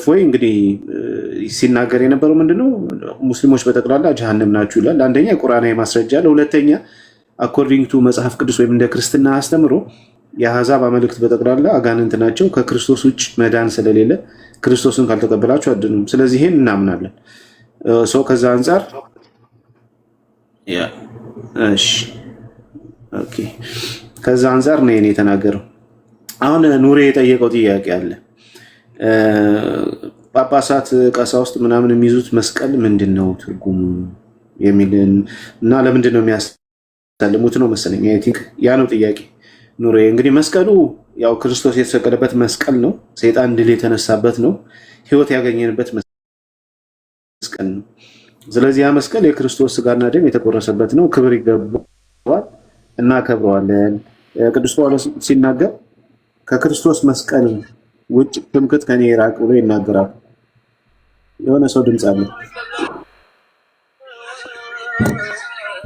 ፎይ እንግዲህ ሲናገር የነበረው ምንድነው ሙስሊሞች በጠቅላላ ጀሃነም ናችሁ ይላል። አንደኛ የቁርአናዊ ማስረጃ አለ። ሁለተኛ አኮርዲንግ ቱ መጽሐፍ ቅዱስ ወይም እንደ ክርስትና አስተምሮ የአሕዛብ አማልክት በጠቅላላ አጋንንት ናቸው። ከክርስቶስ ውጭ መዳን ስለሌለ ክርስቶስን ካልተቀበላችሁ አድኑም። ስለዚህ ይሄን እናምናለን። ሰው ከዛ አንጻር እሺ ኦኬ ከዛ አንጻር ነው የኔ የተናገረው። አሁን ኑሬ የጠየቀው ጥያቄ አለ። ጳጳሳት ቀሳውስት ምናምን የሚይዙት መስቀል ምንድነው ትርጉሙ የሚልን እና ለምንድን ነው የሚያሳልሙት ነው መሰለኝ። አይ ቲንክ ያ ነው ጥያቄ። ኑሬ እንግዲህ መስቀሉ ያው ክርስቶስ የተሰቀለበት መስቀል ነው። ሰይጣን ድል የተነሳበት ነው። ህይወት ያገኘንበት መስቀል ነው። ስለዚህ ያ መስቀል የክርስቶስ ስጋና ደም የተቆረሰበት ነው። ክብር ይገባዋል፣ እናከብረዋለን። ቅዱስ ጳውሎስ ሲናገር ከክርስቶስ መስቀል ውጭ ትምክህት ከኔ ይራቅ ብሎ ይናገራል። የሆነ ሰው ድምፅ አለ።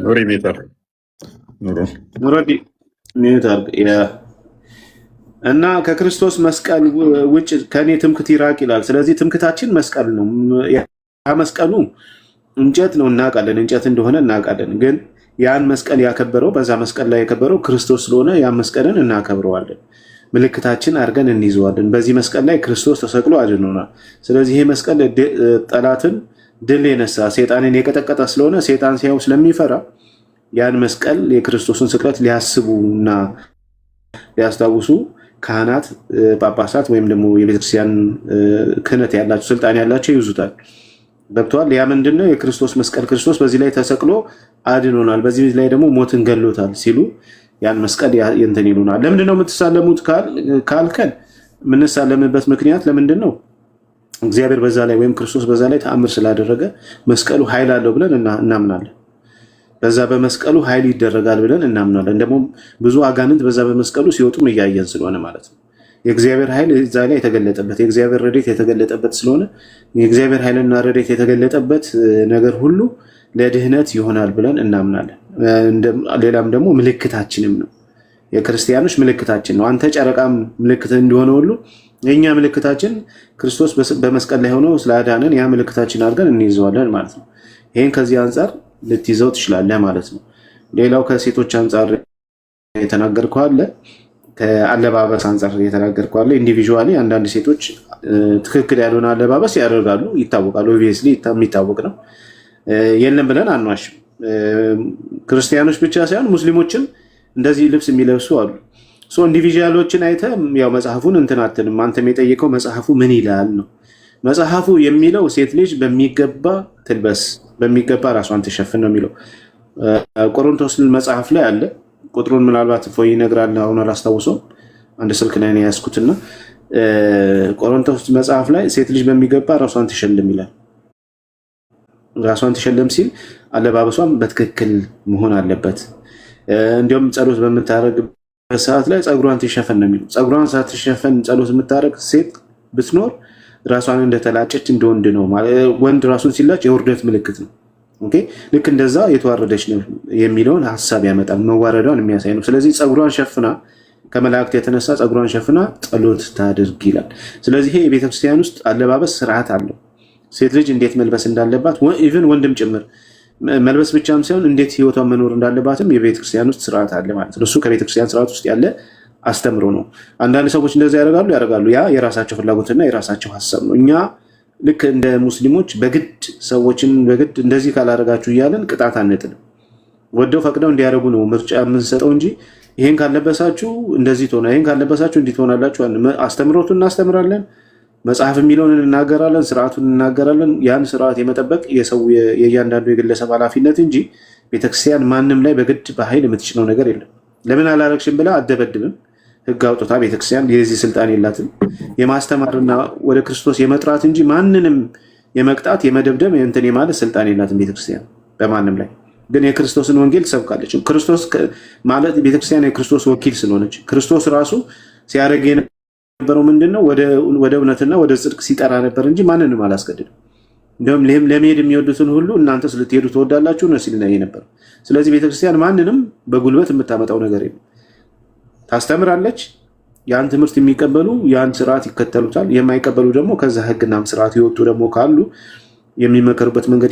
ኑሪ ሜተር ኑረዲ ሜተር እና ከክርስቶስ መስቀል ውጭ ከኔ ትምክህት ይራቅ ይላል። ስለዚህ ትምክህታችን መስቀል ነው። ያ መስቀሉ እንጨት ነው እናውቃለን፣ እንጨት እንደሆነ እናውቃለን። ግን ያን መስቀል ያከበረው በዛ መስቀል ላይ ያከበረው ክርስቶስ ስለሆነ ያን መስቀልን እናከብረዋለን፣ ምልክታችን አድርገን እንይዘዋለን። በዚህ መስቀል ላይ ክርስቶስ ተሰቅሎ አድኖናል። ስለዚህ ይሄ መስቀል ጠላትን ድል የነሳ ሰይጣንን የቀጠቀጠ ስለሆነ ሰይጣን ሲያው ስለሚፈራ ያን መስቀል የክርስቶስን ስቅለት ሊያስቡና ሊያስታውሱ ካህናት፣ ጳጳሳት ወይም ደግሞ የቤተክርስቲያን ክህነት ያላቸው ስልጣን ያላቸው ይዙታል። ገብቷል። ያ ምንድነው? የክርስቶስ መስቀል ክርስቶስ በዚህ ላይ ተሰቅሎ አድኖናል፣ በዚህ ላይ ደግሞ ሞትን ገሎታል ሲሉ ያን መስቀል እንትን ይሉናል። ለምንድን ነው የምትሳለሙት ካልከን የምንሳለምበት ምክንያት ለምንድን ነው? እግዚአብሔር በዛ ላይ ወይም ክርስቶስ በዛ ላይ ተአምር ስላደረገ መስቀሉ ኃይል አለው ብለን እናምናለን። በዛ በመስቀሉ ኃይል ይደረጋል ብለን እናምናለን። ደግሞ ብዙ አጋንንት በዛ በመስቀሉ ሲወጡም እያየን ስለሆነ ማለት ነው። የእግዚአብሔር ኃይል እዛ ላይ የተገለጠበት የእግዚአብሔር ረድኤት የተገለጠበት ስለሆነ የእግዚአብሔር ኃይልና ረድኤት የተገለጠበት ነገር ሁሉ ለድህነት ይሆናል ብለን እናምናለን። ሌላም ደግሞ ምልክታችንም ነው፣ የክርስቲያኖች ምልክታችን ነው። አንተ ጨረቃም ምልክት እንደሆነ ሁሉ የኛ ምልክታችን ክርስቶስ በመስቀል ላይ ሆኖ ስላዳነን ያ ምልክታችን አድርገን እንይዘዋለን ማለት ነው። ይሄን ከዚህ አንጻር ልትይዘው ትችላለህ ማለት ነው። ሌላው ከሴቶች አንጻር የተናገርከው አለ፣ ከአለባበስ አንጻር የተናገርከው አለ። ኢንዲቪዥዋሊ አንዳንድ ሴቶች ትክክል ያልሆነ አለባበስ ያደርጋሉ፣ ይታወቃል። ኦብቪየስሊ የሚታወቅ ነው። የለም ብለን አንዋሽም። ክርስቲያኖች ብቻ ሳይሆን ሙስሊሞችም እንደዚህ ልብስ የሚለብሱ አሉ። ኢንዲቪዥዋሎችን አይተ ያው መጽሐፉን እንትን አትልም። አንተም የጠየቀው መጽሐፉ ምን ይላል ነው። መጽሐፉ የሚለው ሴት ልጅ በሚገባ ትልበስ፣ በሚገባ ራሷን ትሸፍን ነው የሚለው። ቆሮንቶስ መጽሐፍ ላይ አለ። ቁጥሩን ምናልባት ፎይ ይነግራል፣ አሁን አላስታውሰውም። አንድ ስልክ ላይ ነው ያዝኩትና ቆሮንቶስ መጽሐፍ ላይ ሴት ልጅ በሚገባ ራሷን ትሸልም ይላል። ራሷን ትሸልም ሲል አለባበሷም በትክክል መሆን አለበት። እንዲሁም ጸሎት በምታደርግበት ሰዓት ላይ ጸጉሯን ትሸፈን ነው የሚለው። ጸጉሯን ሳትሸፈን ጸሎት የምታደርግ ሴት ብትኖር ራሷን እንደተላጨች እንደወንድ ነው ማለት። ወንድ ራሱን ሲላጭ የውርደት ምልክት ነው። ኦኬ፣ ልክ እንደዛ የተዋረደች ነው የሚለውን ሀሳብ ያመጣል። መዋረዷን የሚያሳይ ነው። ስለዚህ ጸጉሯን ሸፍና ከመላእክት የተነሳ ጸጉሯን ሸፍና ጸሎት ታድርግ ይላል። ስለዚህ ይሄ የቤተክርስቲያን ውስጥ አለባበስ ስርዓት አለው። ሴት ልጅ እንዴት መልበስ እንዳለባት ኢቭን ወንድም ጭምር መልበስ ብቻም ሳይሆን እንዴት ህይወቷን መኖር እንዳለባትም የቤተክርስቲያን ውስጥ ስርዓት አለ ማለት ነው። እሱ ከቤተክርስቲያን ስርዓት ውስጥ ያለ አስተምሮ ነው። አንዳንድ ሰዎች እንደዚህ ያደርጋሉ። ያ የራሳቸው ፍላጎትና የራሳቸው ሀሳብ ነው። እኛ ልክ እንደ ሙስሊሞች በግድ ሰዎችን በግድ እንደዚህ ካላደረጋችሁ እያለን ቅጣት አንጥልም። ወደው ፈቅደው እንዲያደርጉ ነው ምርጫ የምንሰጠው እንጂ ይሄን ካለበሳችሁ እንደዚህ ትሆና፣ ይሄን ካለበሳችሁ እንዲህ ትሆናላችሁ። አስተምሮቱን እናስተምራለን፣ መጽሐፍ የሚለውን እንናገራለን፣ ስርዓቱን እንናገራለን። ያን ስርዓት የመጠበቅ የሰው የእያንዳንዱ የግለሰብ ኃላፊነት እንጂ ቤተክርስቲያን ማንም ላይ በግድ በኃይል የምትችለው ነገር የለም። ለምን አላረግሽም ብላ አደበድብም። ህግ አውጥታ ቤተክርስቲያን የዚህ ስልጣን የላትም። የማስተማርና ወደ ክርስቶስ የመጥራት እንጂ ማንንም የመቅጣት የመደብደብ እንትን የማለት ስልጣን የላትም ቤተክርስቲያን በማንም ላይ። ግን የክርስቶስን ወንጌል ትሰብካለች። ክርስቶስ ማለት ቤተክርስቲያን የክርስቶስ ወኪል ስለሆነች ክርስቶስ ራሱ ሲያደርግ የነበረው ምንድነው? ወደ እውነትና ወደ ጽድቅ ሲጠራ ነበር እንጂ ማንንም አላስገድድም። እንደውም ለመሄድ የሚወዱትን ሁሉ እናንተስ ልትሄዱ ትወዳላችሁ ነው ሲል ነበር። ስለዚህ ቤተክርስቲያን ማንንም በጉልበት የምታመጣው ነገር የለም። ታስተምራለች። ያን ትምህርት የሚቀበሉ ያን ስርዓት ይከተሉታል። የማይቀበሉ ደግሞ ከዛ ህግና ስርዓት ይወጡ ደግሞ ካሉ የሚመከሩበት መንገድ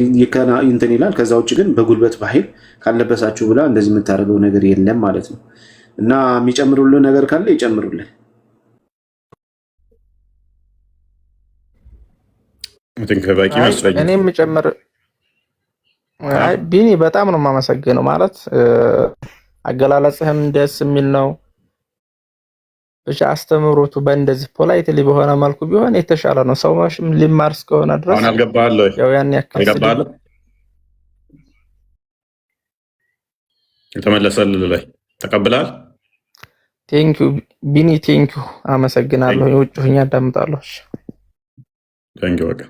እንትን ይላል። ከዛ ውጭ ግን በጉልበት በኃይል ካለበሳችሁ ብላ እንደዚህ የምታደርገው ነገር የለም ማለት ነው። እና የሚጨምሩልን ነገር ካለ ይጨምሩልን። እኔም ጨምር ቢኒ በጣም ነው የማመሰግነው። ማለት አገላለጽህም ደስ የሚል ነው። ብቻ አስተምሮቱ በእንደዚህ ፖላይትሊ በሆነ መልኩ ቢሆን የተሻለ ነው። ሰው ማሽም ሊማር እስከሆነ ድረስ ያው ያን ያክል የተመለሰልህ ላይ ተቀብላል። ቴንኪው ቢኒ ቴንኪው፣ አመሰግናለሁ። የውጭ ሁኛ አዳምጣለሁ። ቴንኪው በቃ